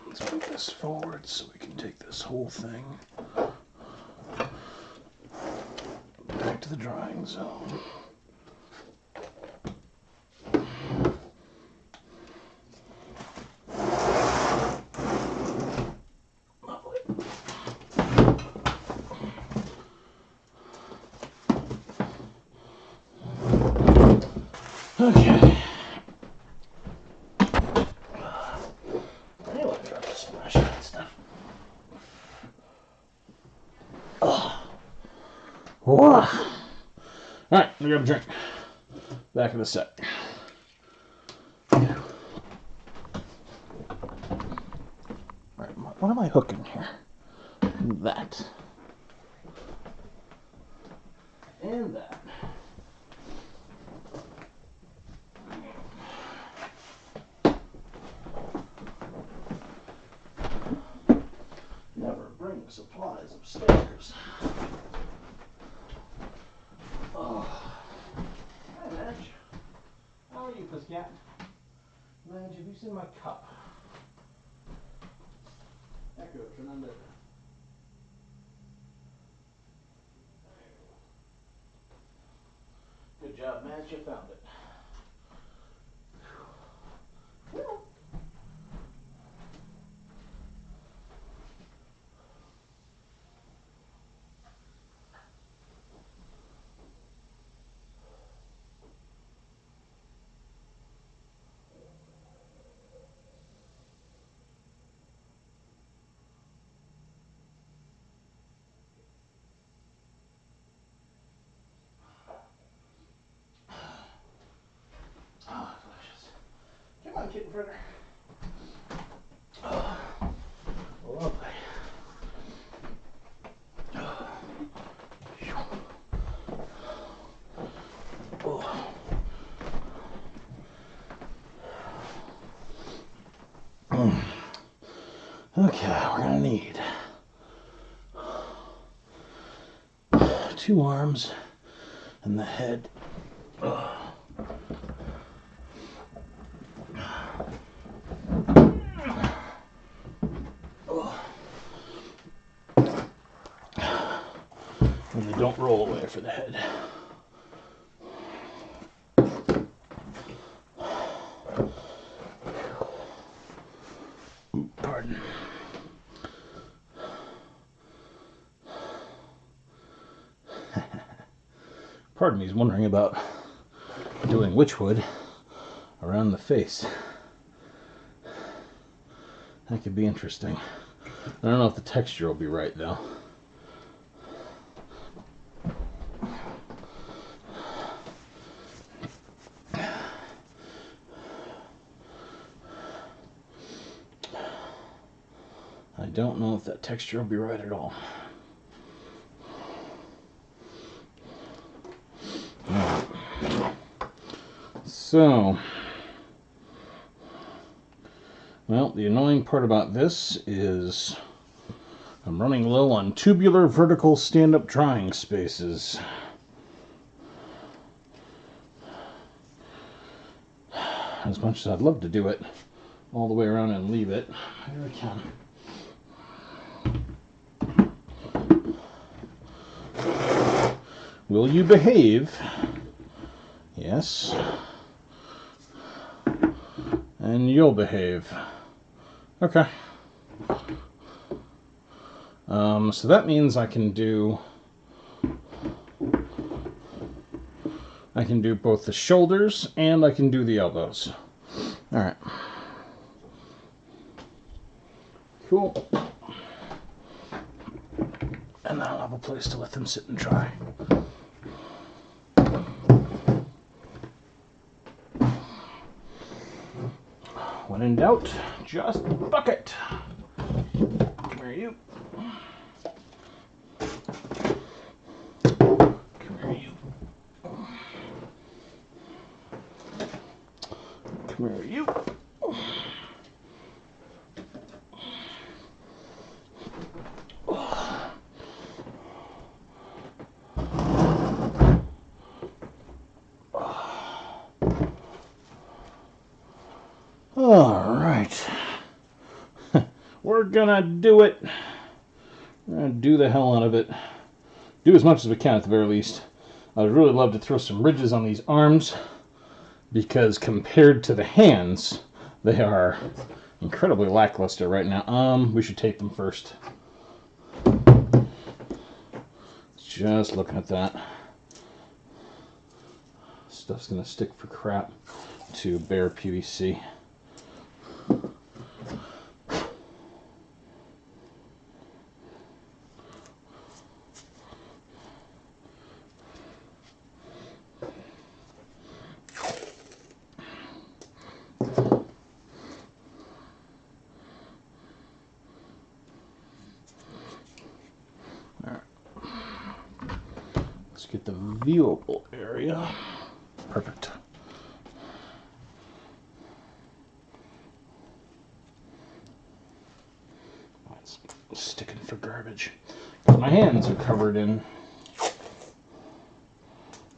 Let's move this forward so we can take this whole thing back to the drying zone. Okay. I knew I dropped a splash of that stuff. Oh. Alright, we grab a drink. Back of the set. Alright, what am I hooking here? That. And that. Never bring supplies upstairs. Oh. Hi, Madge. How are you, Pussycat? Madge, have you seen my cup? Echo, turn on the... Good job, Madge, you found it. Oh, delicious. Come on, kitten fritter. Oh, lovely. Oh. Okay, we're gonna need 2 arms and the head. And they don't roll away for the head. Pardon. Part of me is wondering about doing witchwood around the face. That could be interesting. I don't know if the texture will be right though. I don't know if that texture will be right at all. So, well, the annoying part about this is I'm running low on tubular vertical stand-up drying spaces. As much as I'd love to do it all the way around and leave it, I really can. Will you behave? Yes. And you'll behave. Okay. So that means I can do both the shoulders and I can do the elbows. All right. Cool. And then I'll have a place to let them sit and dry. When in doubt, just bucket. Come here, you. Come here, you. Come here, you. All right. We're gonna do it. We're gonna do the hell out of it. Do as much as we can at the very least. I would really love to throw some ridges on these arms because compared to the hands, they are incredibly lackluster right now. We should tape them first. Just looking at that. Stuff's gonna stick for crap to bare PVC. Let's get the viewable area. Perfect. It's sticking for garbage. My hands are covered in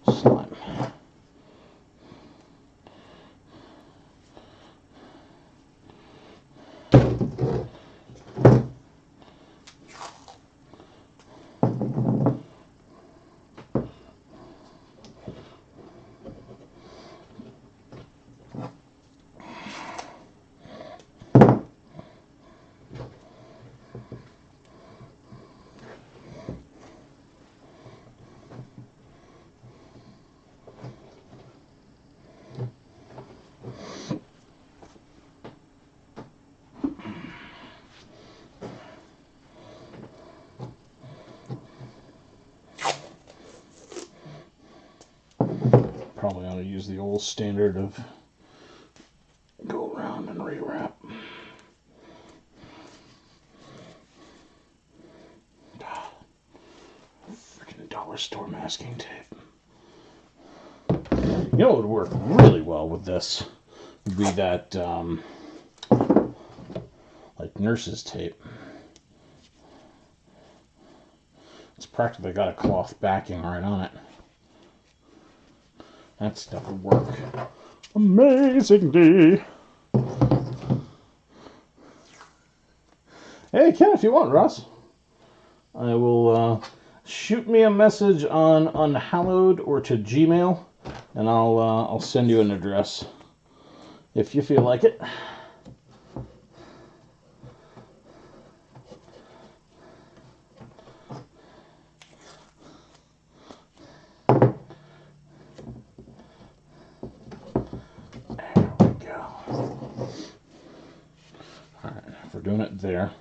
slime. Probably ought to use the old standard of go around and rewrap. Freaking dollar store masking tape. You know what would work really well with this would be that like nurse's tape. It's practically got a cloth backing right on it. That stuff will work amazingly. Hey, Ken, if you want, Ross, I will shoot me a message on UnHallowed or to Gmail, and I'll send you an address if you feel like it. We're doing it there.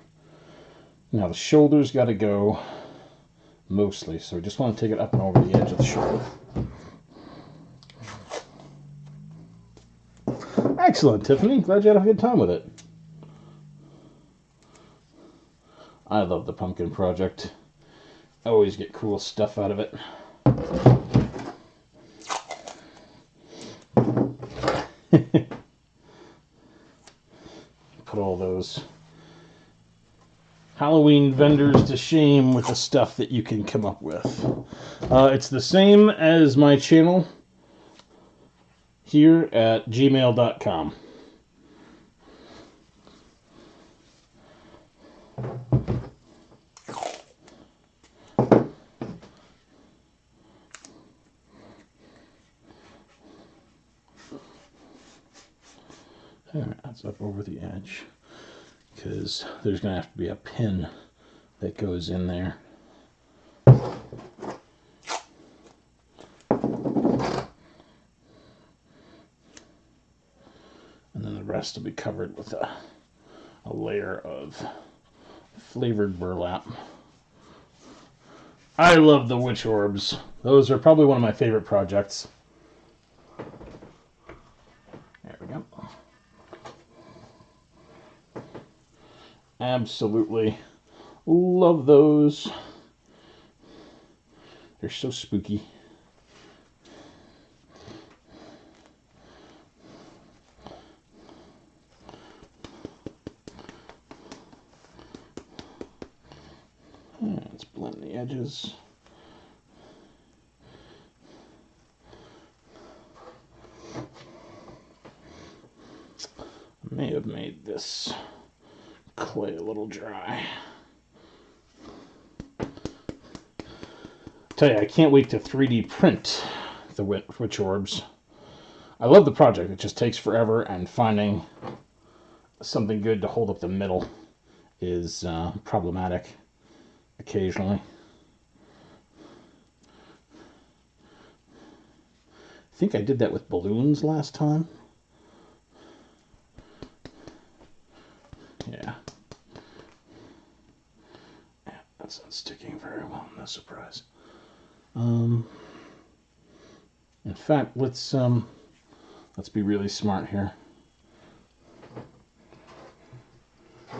Now the shoulder's got to go mostly, so we just want to take it up and over the edge of the shoulder. Excellent, Tiffany. Glad you had a good time with it. I love the pumpkin project. I always get cool stuff out of it. Put all those Halloween vendors to shame with the stuff that you can come up with. It's the same as my channel here at gmail.com. That's up over the edge, because there's going to have to be a pin that goes in there. And then the rest will be covered with a layer of flavored burlap. I love the witch orbs. Those are probably one of my favorite projects. There we go. Absolutely love those. They're so spooky. Let's blend the edges. I may have made this clay a little dry. Tell you, I can't wait to 3D print the witch orbs. I love the project. It just takes forever, and finding something good to hold up the middle is problematic occasionally. I think I did that with balloons last time. Yeah. That's not sticking very well, no surprise. In fact, let's be really smart here.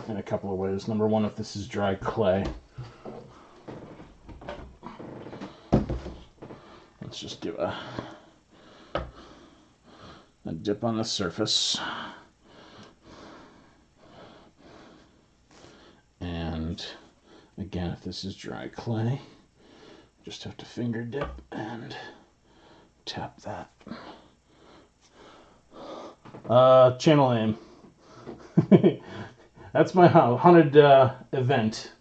In a couple of ways. Number one, if this is dry clay, let's just give a dip on the surface. And again, if this is dry clay, just have to finger dip and tap that. Channel name. That's my haunted event.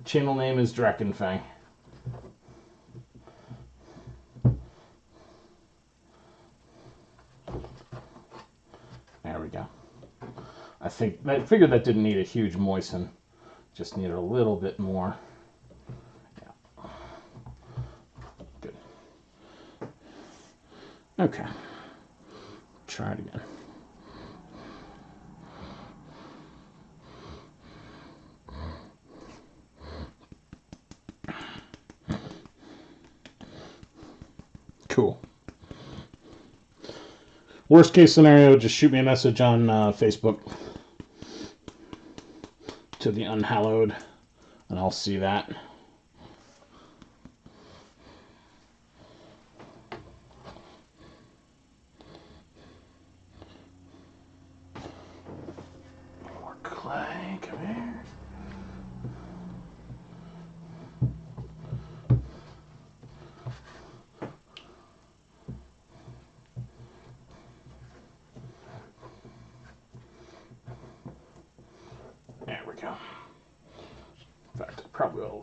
Channel name is Drakenfang. There we go. I figured that didn't need a huge moisten. Just needed a little bit more. Yeah. Good. Okay. Try it again. Cool. Worst case scenario, just shoot me a message on Facebook to the UnHallowed, and I'll see that. More clay, come here.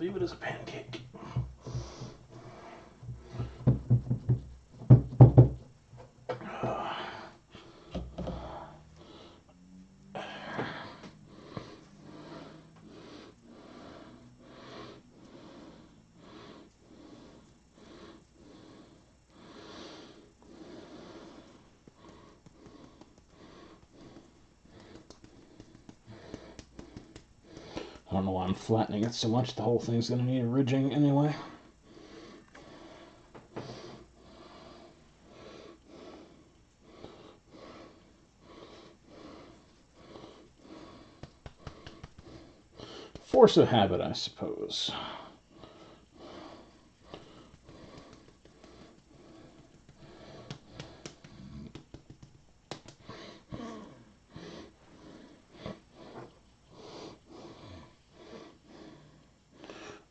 leave it as a pancake. I don't know why I'm flattening it so much. The whole thing's going to need ridging anyway. Force of habit, I suppose.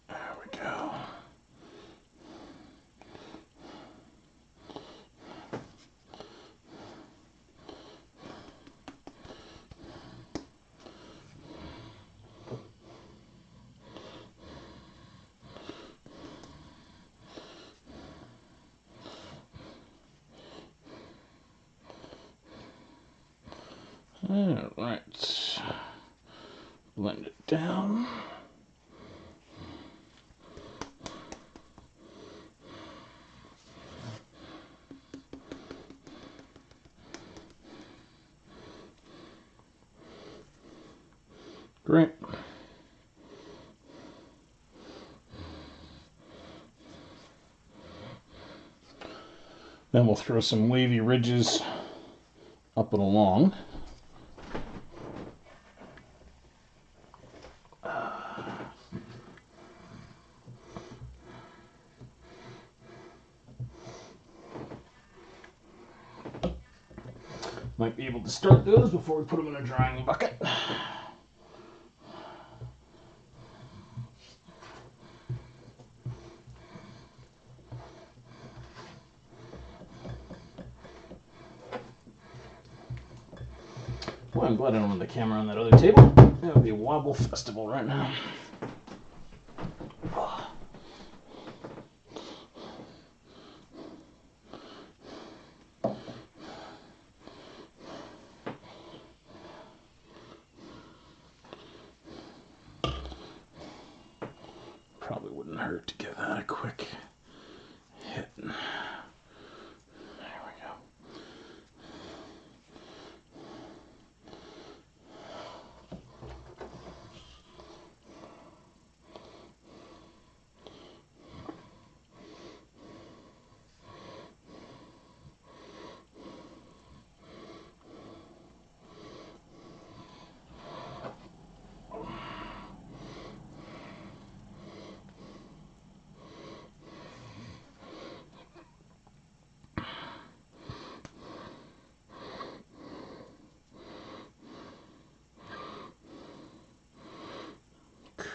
There we go. All right, blend it down. Great. Then we'll throw some wavy ridges up and along. Might be able to start those before we put them in a drying bucket. Boy, I'm glad I don't have the camera on that other table. That would be a wobble festival right now. Probably wouldn't hurt to give that a quick hit. There we go.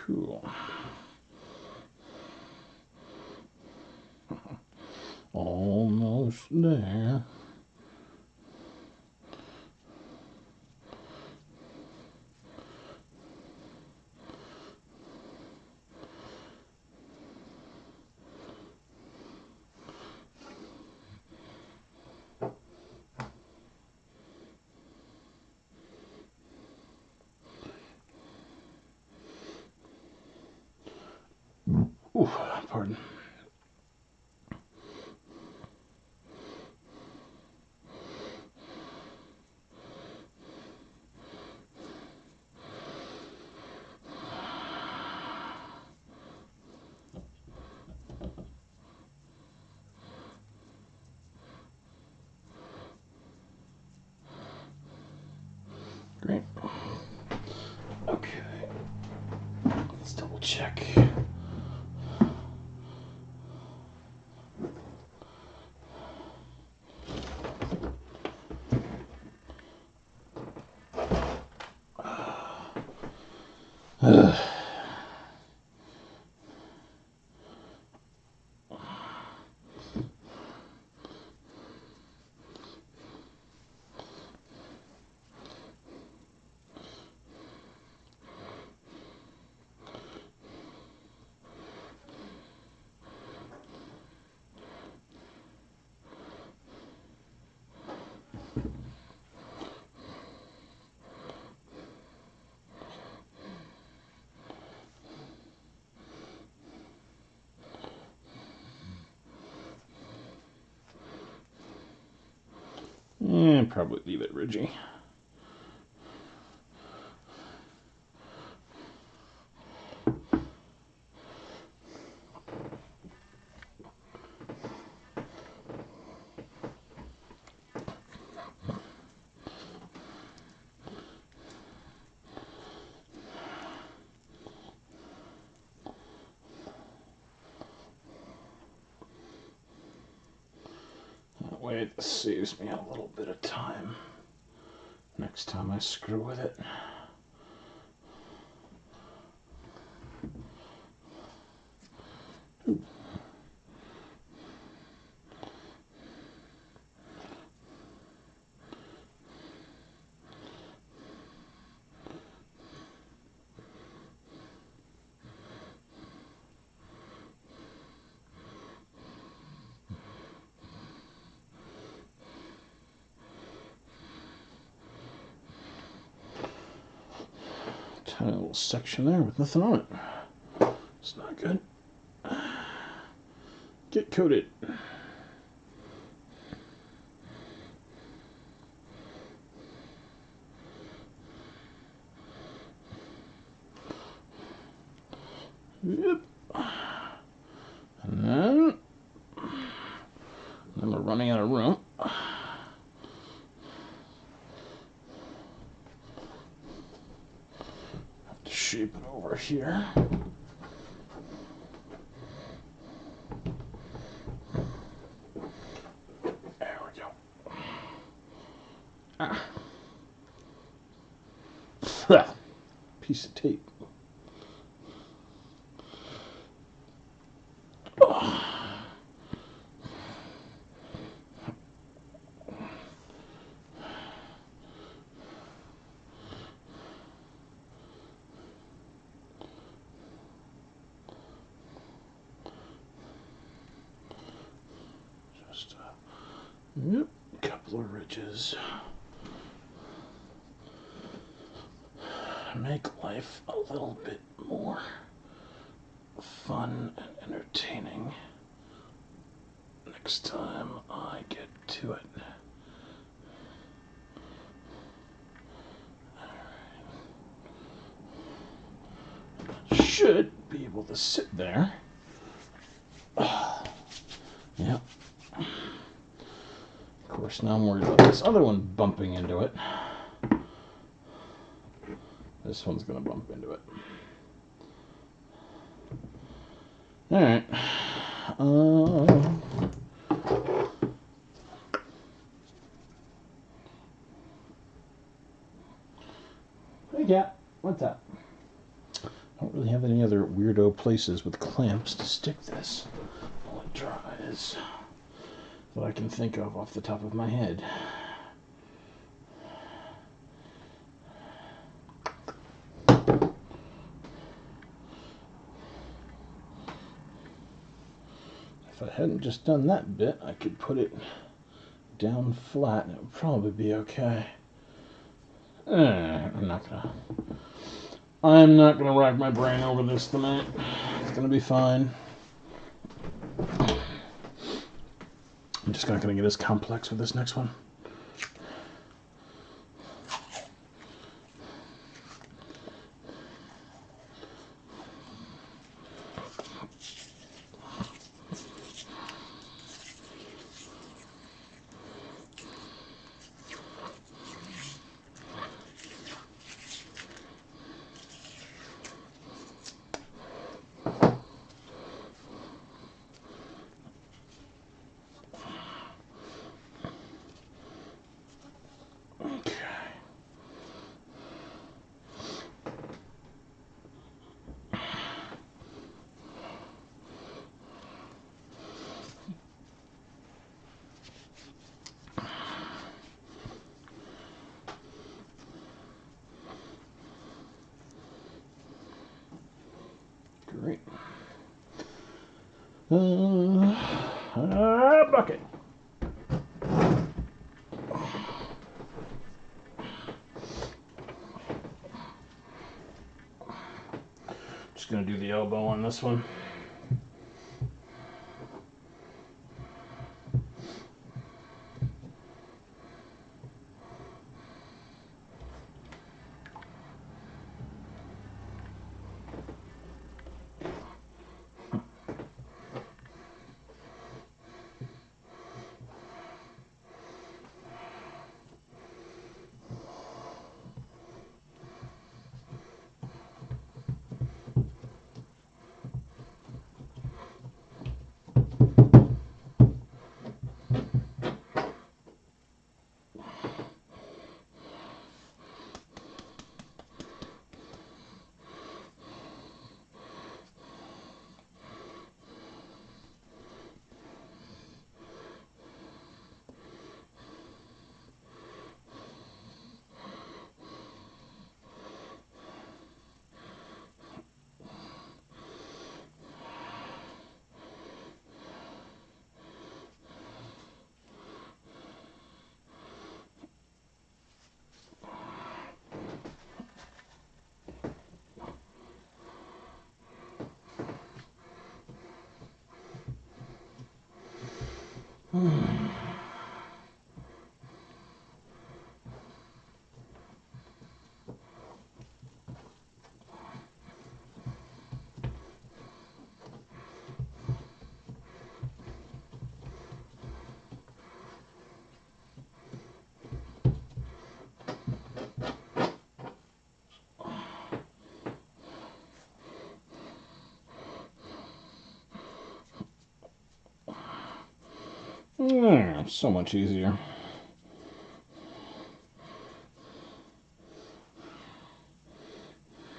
Cool. Almost there. Ooh, pardon. Great. Okay. Let's double check. And probably leave it ridgy. That way this saves me a little bit of time next time I screw with it. Ooh. Tiny little section there with nothing on it. It's not good. Get coated. Yep. And then we're running out of room. Have to shape it over here. There we go. Ah. Piece of tape. Just yep, a couple of ridges. Make life a little bit more fun and entertaining next time I get to it. Should be able to sit there. Yep. Of course, now I'm worried about this other one bumping into it. This one's going to bump into it. Alright. Hey, cat. What's up? I don't really have any other weirdo places with clamps to stick this while it dries that I can think of off the top of my head. If I hadn't just done that bit, I could put it down flat and it would probably be okay. I'm not gonna rack my brain over this tonight. It's gonna be fine. I'm just not gonna get as complex with this next one. Great. Bucket. Just gonna do the elbow on this one. So much easier.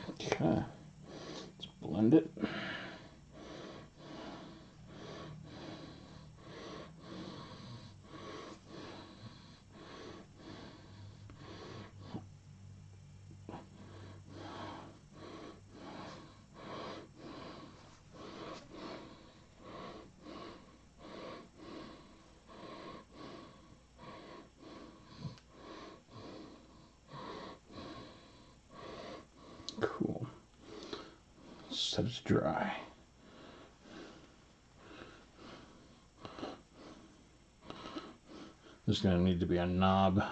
Okay, let's blend it. Cool. Set it to dry. There's going to need to be a knob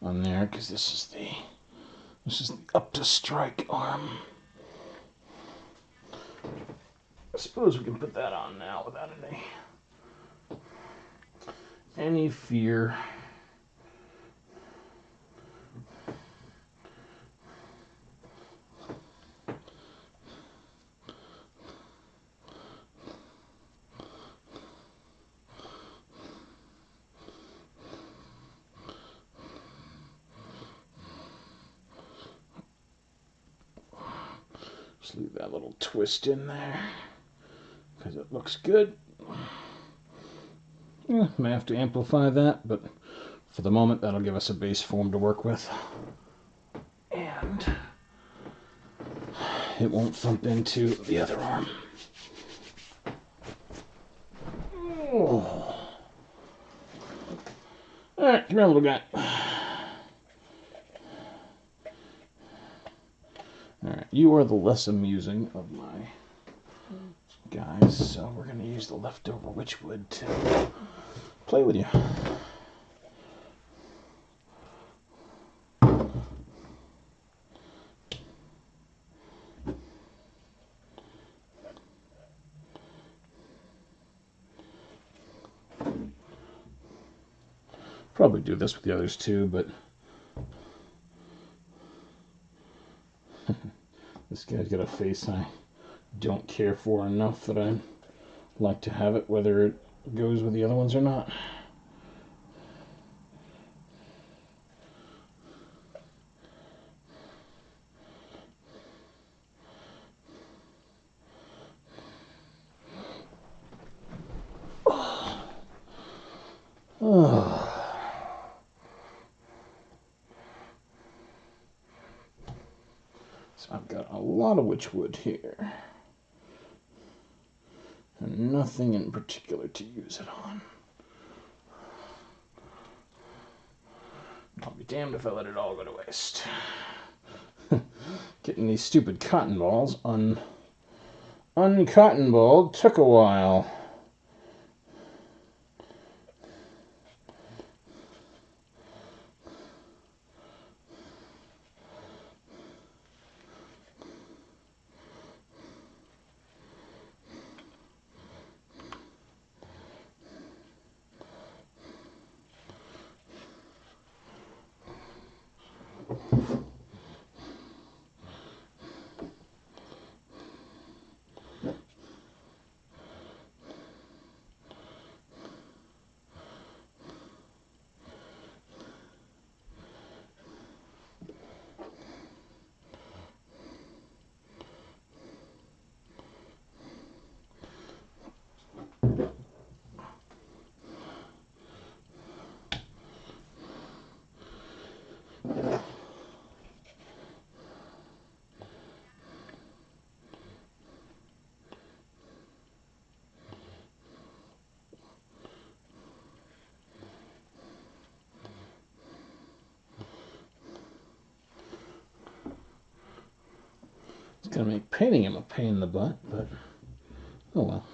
on there because this is the up to strike arm. I suppose we can put that on now without any fear. Just leave that little twist in there because it looks good. Yeah, may have to amplify that, but for the moment that'll give us a base form to work with. And it won't thump into the other arm. Oh. Alright, come here, little guy. Alright, you are the less amusing of my guys, so we're going to use the leftover witchwood to play with you. Probably do this with the others too, but this guy's got a face I don't care for enough that I'd like to have it whether it goes with the other ones or not. Oh. So I've got a lot of witchwood here. And nothing in particular to use it on. I'll be damned if I let it all go to waste. Getting these stupid cotton balls uncotton balled took a while. It's going to make painting him a pain in the butt, but oh well.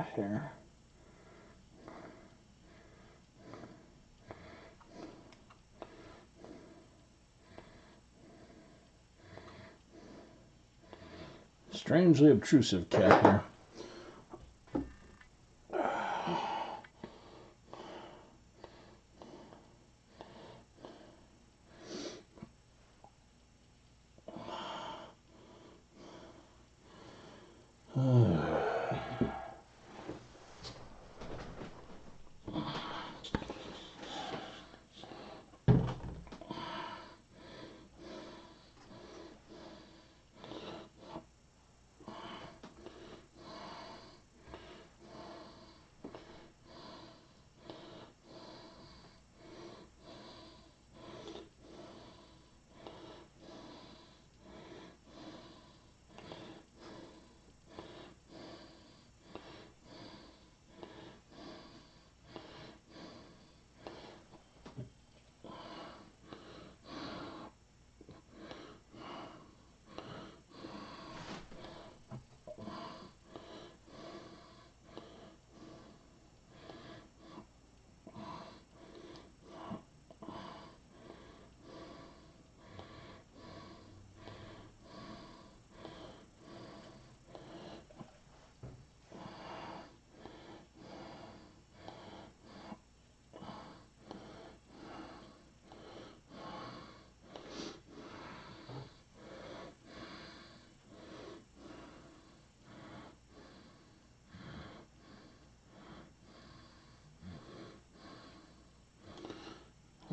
cat hair. Strangely obtrusive cat hair.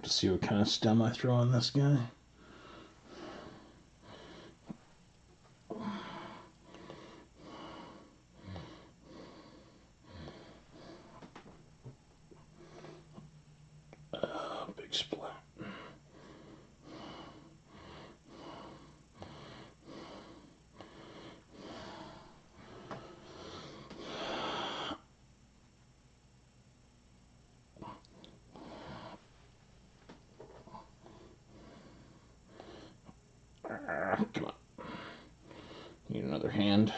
To see what kind of stem I throw on this guy. Big splat. Come on. Need another hand.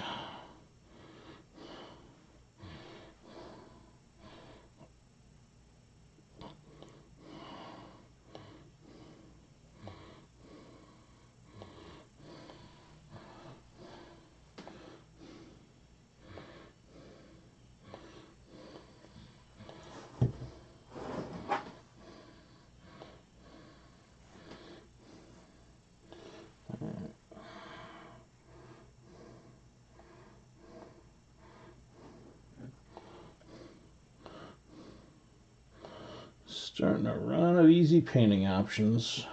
Starting to run out of easy painting options.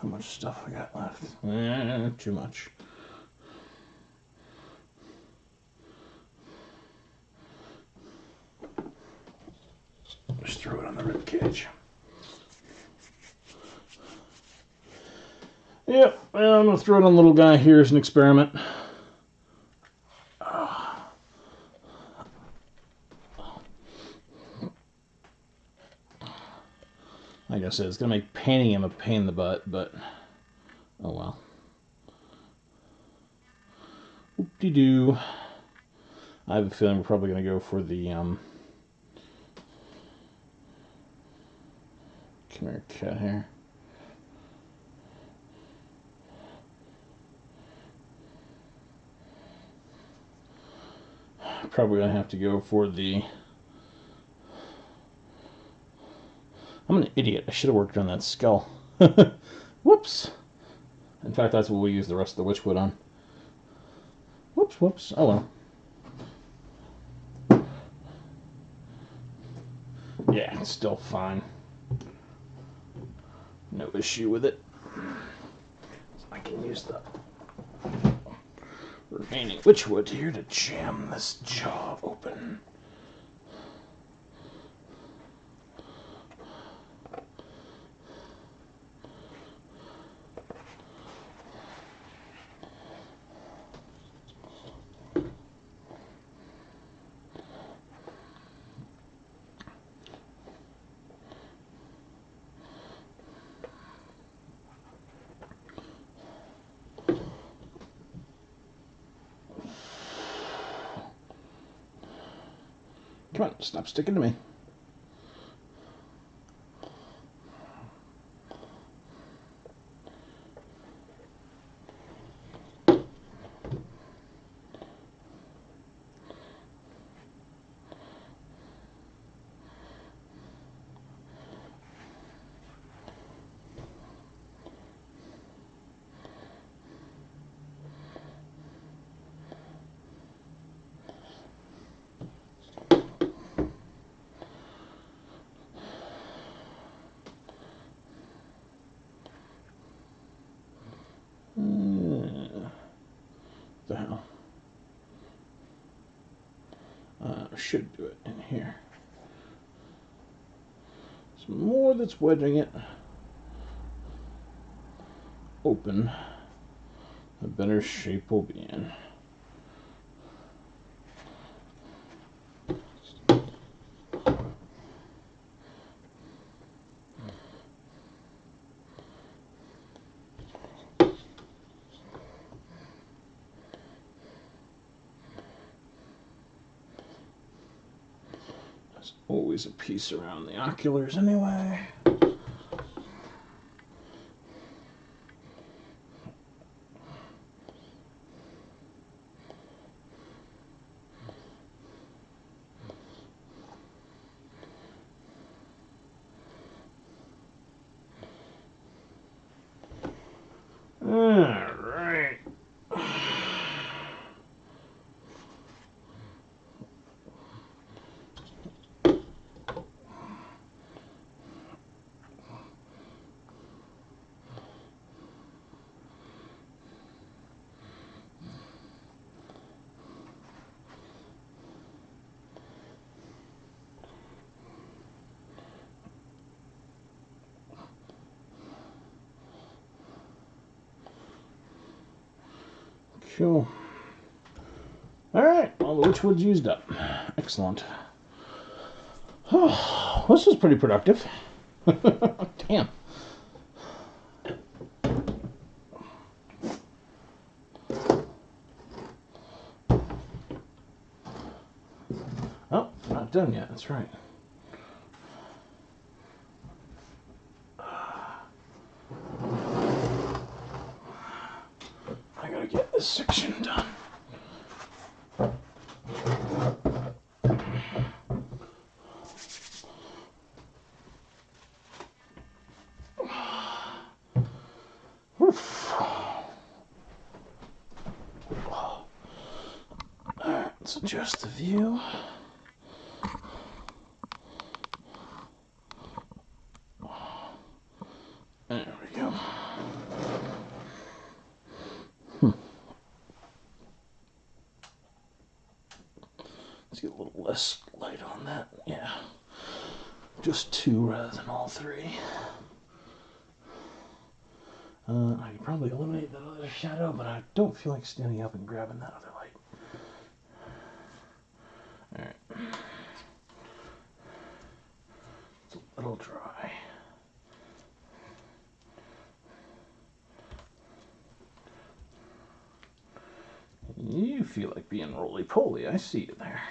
How much stuff I got left? Too much. Just throw it on the rib cage. Yep, well, I'm going to throw it on the little guy here as an experiment. Like I said, it's going to make painting him a pain in the butt, but oh well. Whoop-de-doo. I have a feeling we're probably going to go for the come here, cat hair. Probably going to have to go for the... I'm an idiot. I should have worked on that skull. Whoops. In fact, that's what we'll use the rest of the witchwood on. Whoops, whoops. Oh well. Yeah, it's still fine. No issue with it. So I can use the remaining witchwood here to jam this jaw open. Come on, stop sticking to me. The hell? Should do it in here. Some more that's wedging it open, the better shape will be in. There's always a piece around the oculars anyway. Alright. Cool. Alright, well, the witchwood's used up. Excellent. Oh, this was pretty productive. Damn. Oh, not done yet, that's right. I gotta get this section done. Alright, let's adjust the view. There we go. Let's get a little less light on that. Yeah. Just 2 rather than all 3. I could probably eliminate that other shadow, but I don't feel like standing up and grabbing that other light. Alright. It's a little dry. You feel like being roly-poly. I see you there.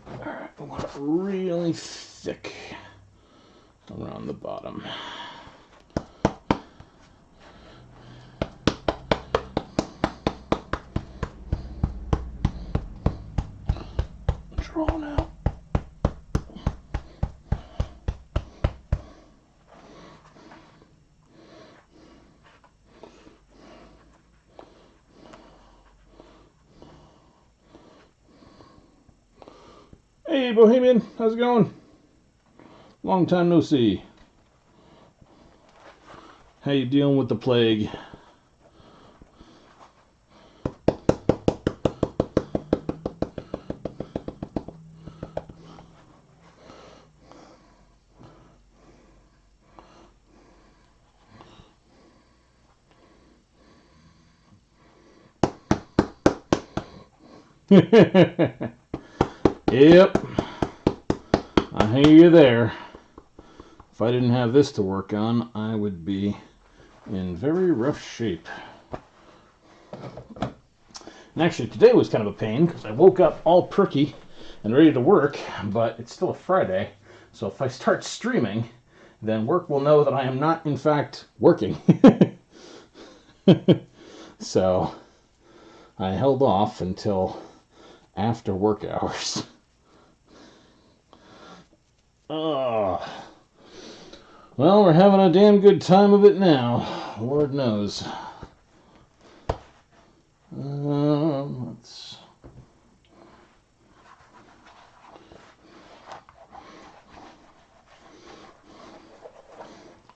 Alright, I want it really thick around the bottom. Drawn out. Hey, Bohemian, how's it going? Long time no see. How you dealing with the plague? Yep. I I hear you there. If I didn't have this to work on, I would be in very rough shape. And actually, today was kind of a pain because I woke up all perky and ready to work, but it's still a Friday. So if I start streaming, then work will know that I am not, in fact, working. So I held off until after work hours. Oh. Well, we're having a damn good time of it now. Lord knows. Let's...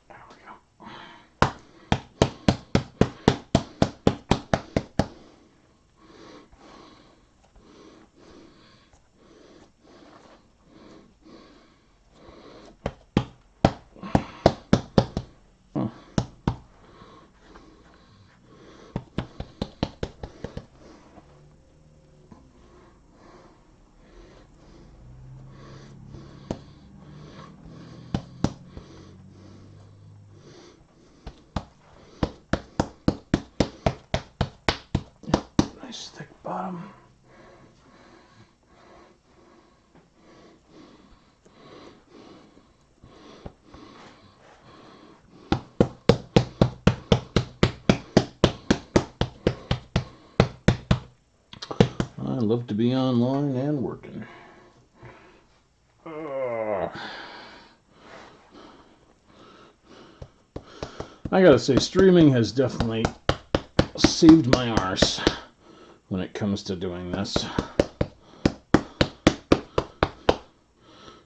There we go. Nice thick bottom. I love to be online and working. I gotta say, streaming has definitely saved my arse when it comes to doing this.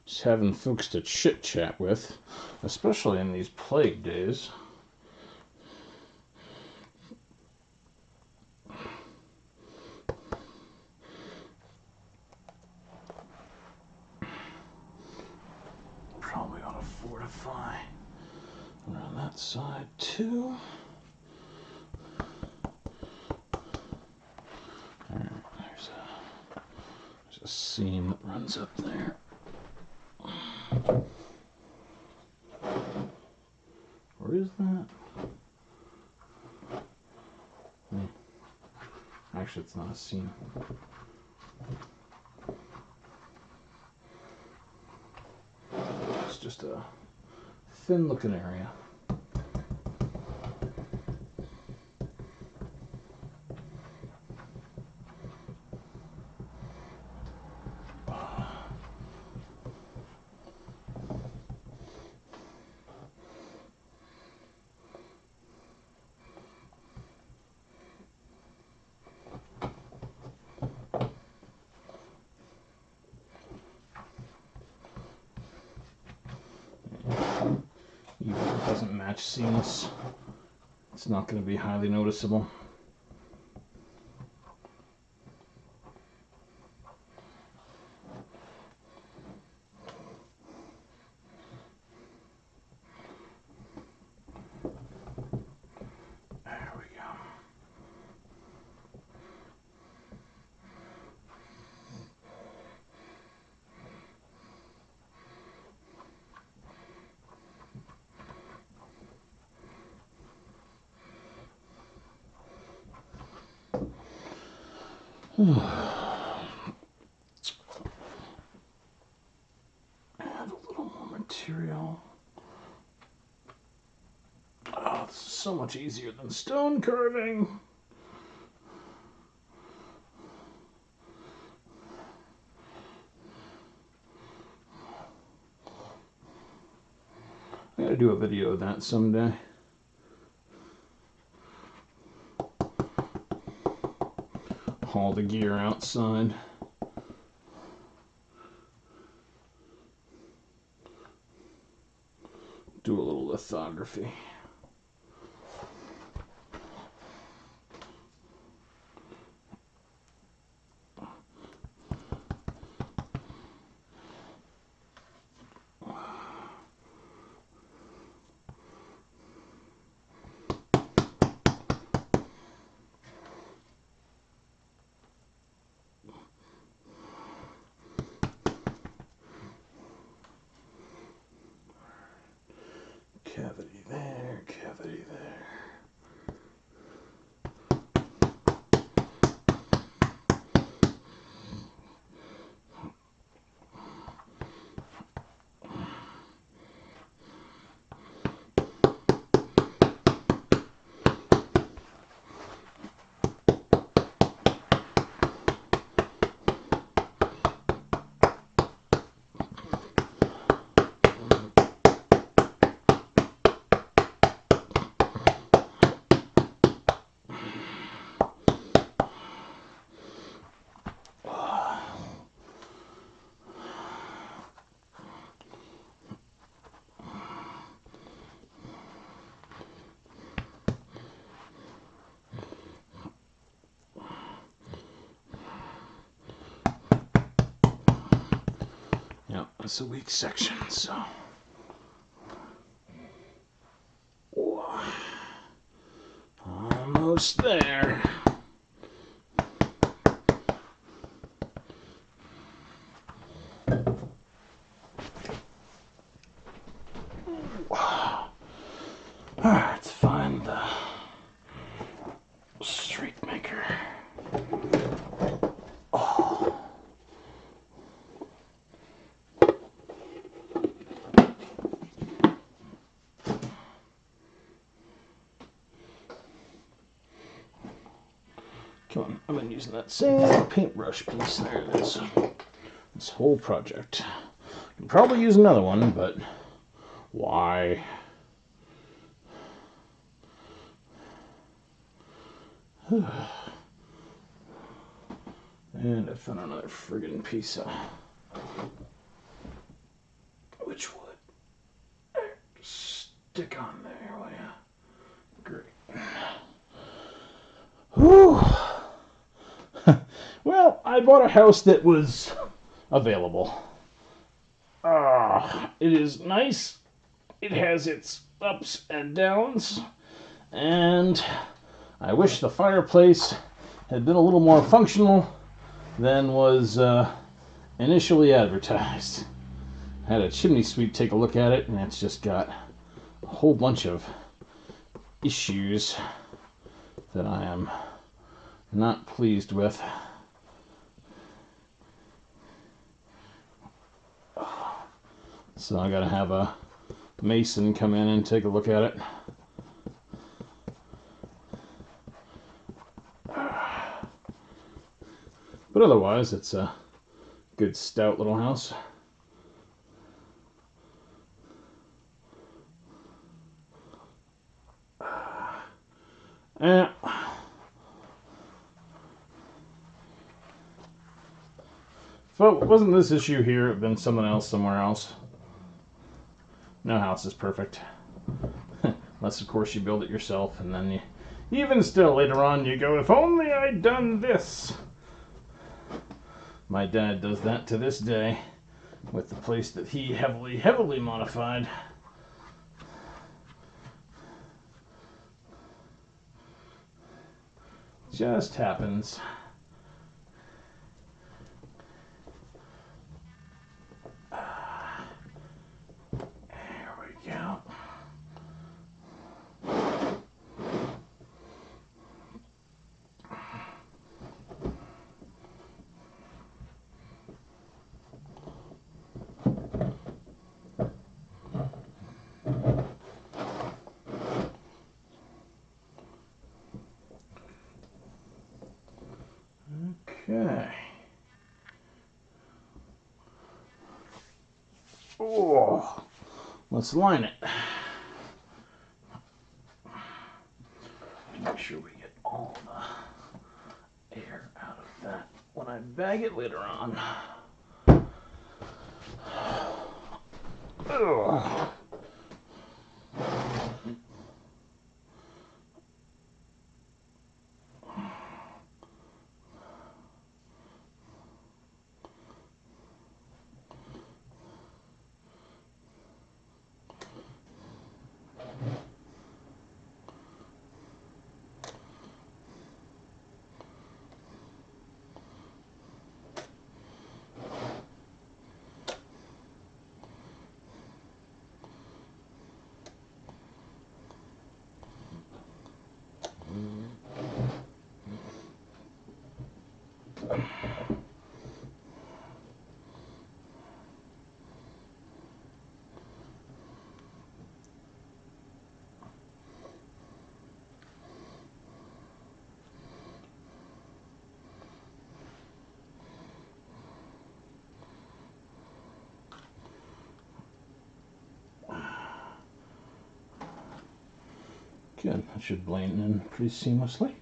Just having folks to chit-chat with, especially in these plague days. Probably ought to fortify around that side too. Alright, there's a seam that runs up there. Where is that? Actually, it's not a seam. It's just a thin looking area. Even if it doesn't match seams, it's not going to be highly noticeable. There we go. Add a little more material. Oh, this is so much easier than stone carving. I gotta do a video of that someday. Haul the gear outside. Do a little lithography. this a weak section, so. Almost there. Alright, let's find the street maker. Oh. Come on, I've been using that same paintbrush piece. There it is. This whole project. I can probably use another one, but why? And I found another friggin' piece of which would stick on there, will ya? Great. Whew. Well, I bought a house that was available. It is nice. It has its ups and downs, and I wish the fireplace had been a little more functional than was initially advertised. I had a chimney sweep take a look at it, and it's just got a whole bunch of issues that I am not pleased with. So I gotta have a mason come in and take a look at it. But otherwise, it's a good stout little house. If it wasn't this issue here, it would have been something else somewhere else. No house is perfect. Unless, of course, you build it yourself, and then even still, later on, you go, if only I'd done this. My dad does that to this day with the place that he heavily modified. Just happens. There we go. Okay. Oh, let's line it. Make sure we get all the air out of that when I bag it later on. Ugh. Good, that should blend in pretty seamlessly.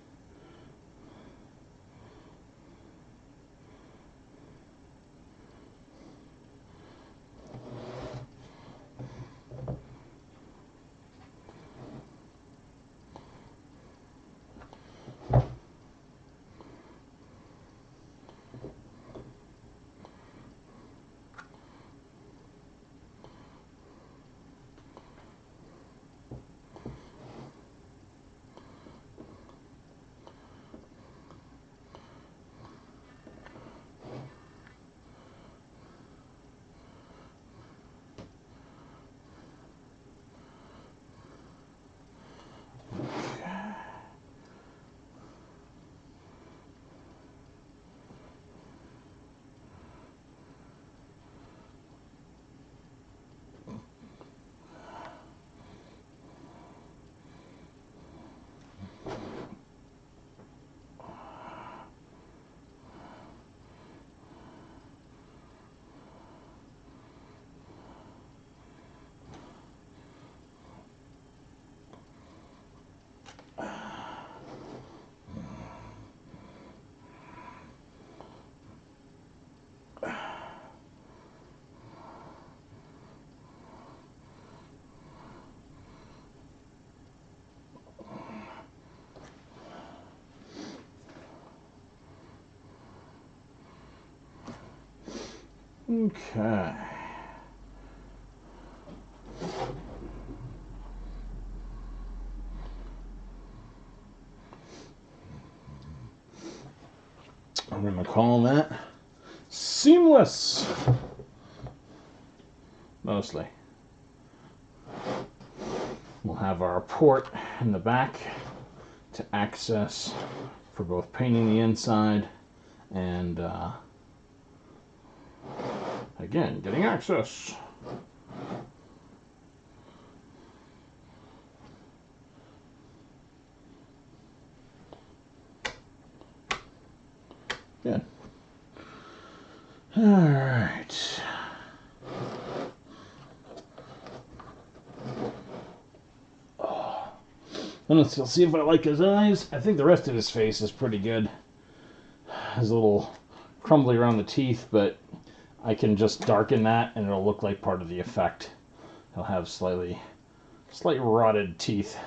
Okay. I'm going to call that seamless. Mostly. We'll have our port in the back to access for both painting the inside and, again, getting access. Good. All right. Let's see if I like his eyes. I think the rest of his face is pretty good. He's a little crumbly around the teeth, but I can just darken that and it'll look like part of the effect. He'll have slightly rotted teeth.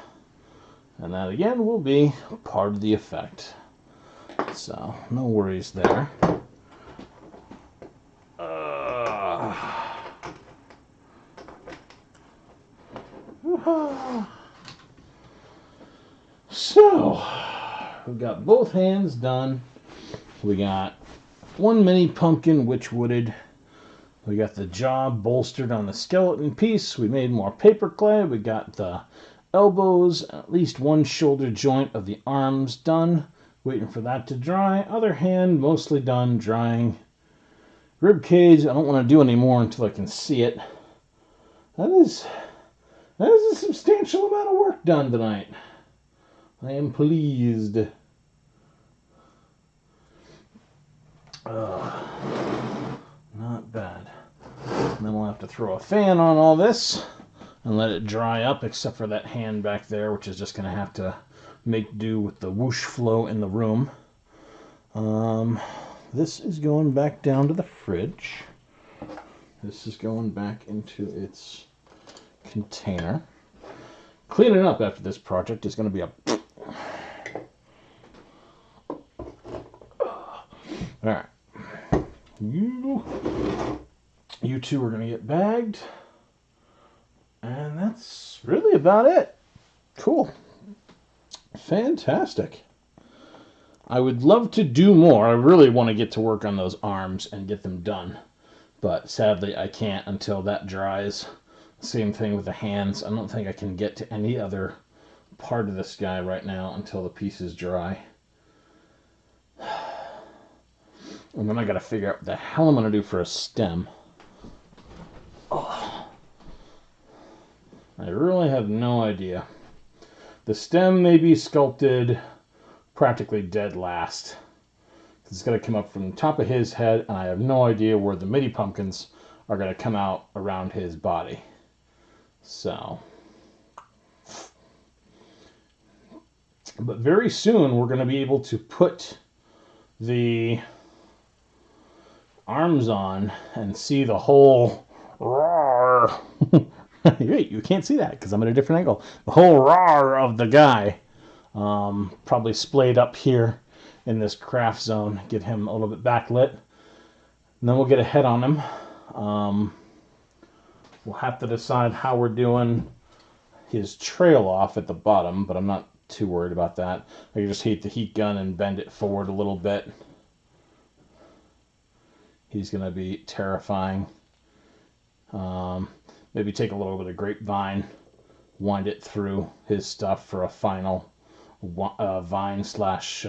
And that again will be part of the effect. So, no worries there. So, we've got both hands done. We got one mini pumpkin witch wooded. We got the jaw bolstered on the skeleton piece. We made more paper clay. We got the elbows, at least one shoulder joint of the arms done. Waiting for that to dry. Other hand mostly done drying. Rib cage, I don't want to do any more until I can see it. That is a substantial amount of work done tonight. I am pleased. Not bad. And then we'll have to throw a fan on all this and let it dry up, except for that hand back there, which is just going to have to make do with the whoosh flow in the room. This is going back down to the fridge. This is going back into its container. Cleaning up after this project is going to be a... Alright. You two are going to get bagged. And that's really about it. Cool. Fantastic. I would love to do more. I really want to get to work on those arms and get them done. But sadly, I can't until that dries. Same thing with the hands. I don't think I can get to any other part of this guy right now until the piece is dry. And then I got to figure out what the hell I'm going to do for a stem. Oh. I really have no idea. The stem may be sculpted practically dead last. It's going to come up from the top of his head, and I have no idea where the mini pumpkins are going to come out around his body. So. But very soon we're going to be able to put the arms on and see the whole roar. Wait, you can't see that because I'm at a different angle. The whole roar of the guy. Probably splayed up here in this craft zone. Get him a little bit backlit. And then we'll get a head on him. We'll have to decide how we're doing his trail off at the bottom, but I'm not too worried about that. I can just heat the heat gun and bend it forward a little bit. He's going to be terrifying. Maybe take a little bit of grapevine, wind it through his stuff for a final vine slash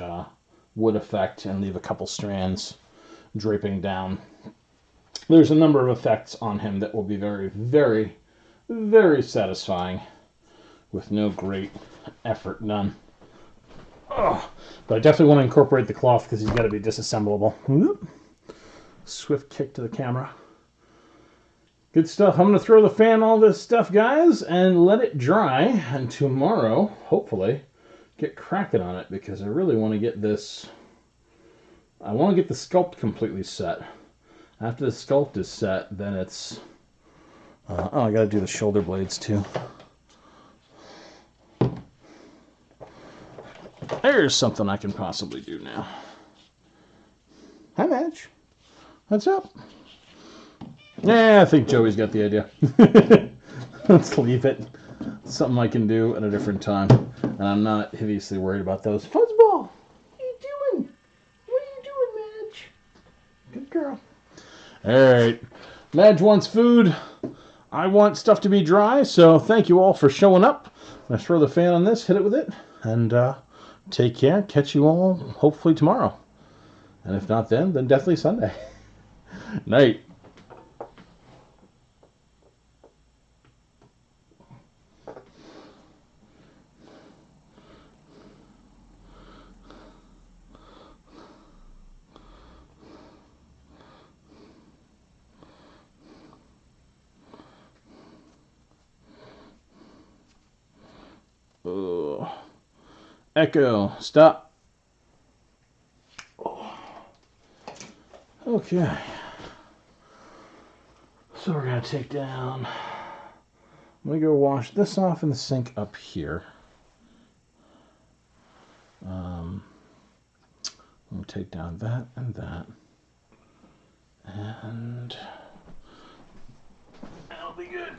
wood effect, and leave a couple strands draping down. There's a number of effects on him that will be very, very, very satisfying with no great effort done. Oh, but I definitely want to incorporate the cloth because he's got to be disassemblable. Whoop. Swift kick to the camera. Good stuff. I'm going to throw the fan all this stuff, guys, and let it dry. And tomorrow, hopefully, get cracking on it because I really want to get this... I want to get the sculpt completely set. After the sculpt is set, then it's... oh, I got to do the shoulder blades, too. There's something I can possibly do now. Hi, Madge. What's up? Yeah, I think Joey's got the idea. Let's leave it. Something I can do at a different time. And I'm not hideously worried about those. Fuzzball! What are you doing? What are you doing, Madge? Good girl. Alright. Madge wants food. I want stuff to be dry, so thank you all for showing up. I'm going to throw the fan on this, hit it with it, and take care. Catch you all hopefully tomorrow. And if not then definitely Sunday. Night. Echo, stop. Okay. So we're going to take down... I'm going to go wash this off in the sink up here. I'm going to take down that and that. And that'll be good.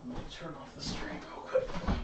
Let me turn off the stream real quick.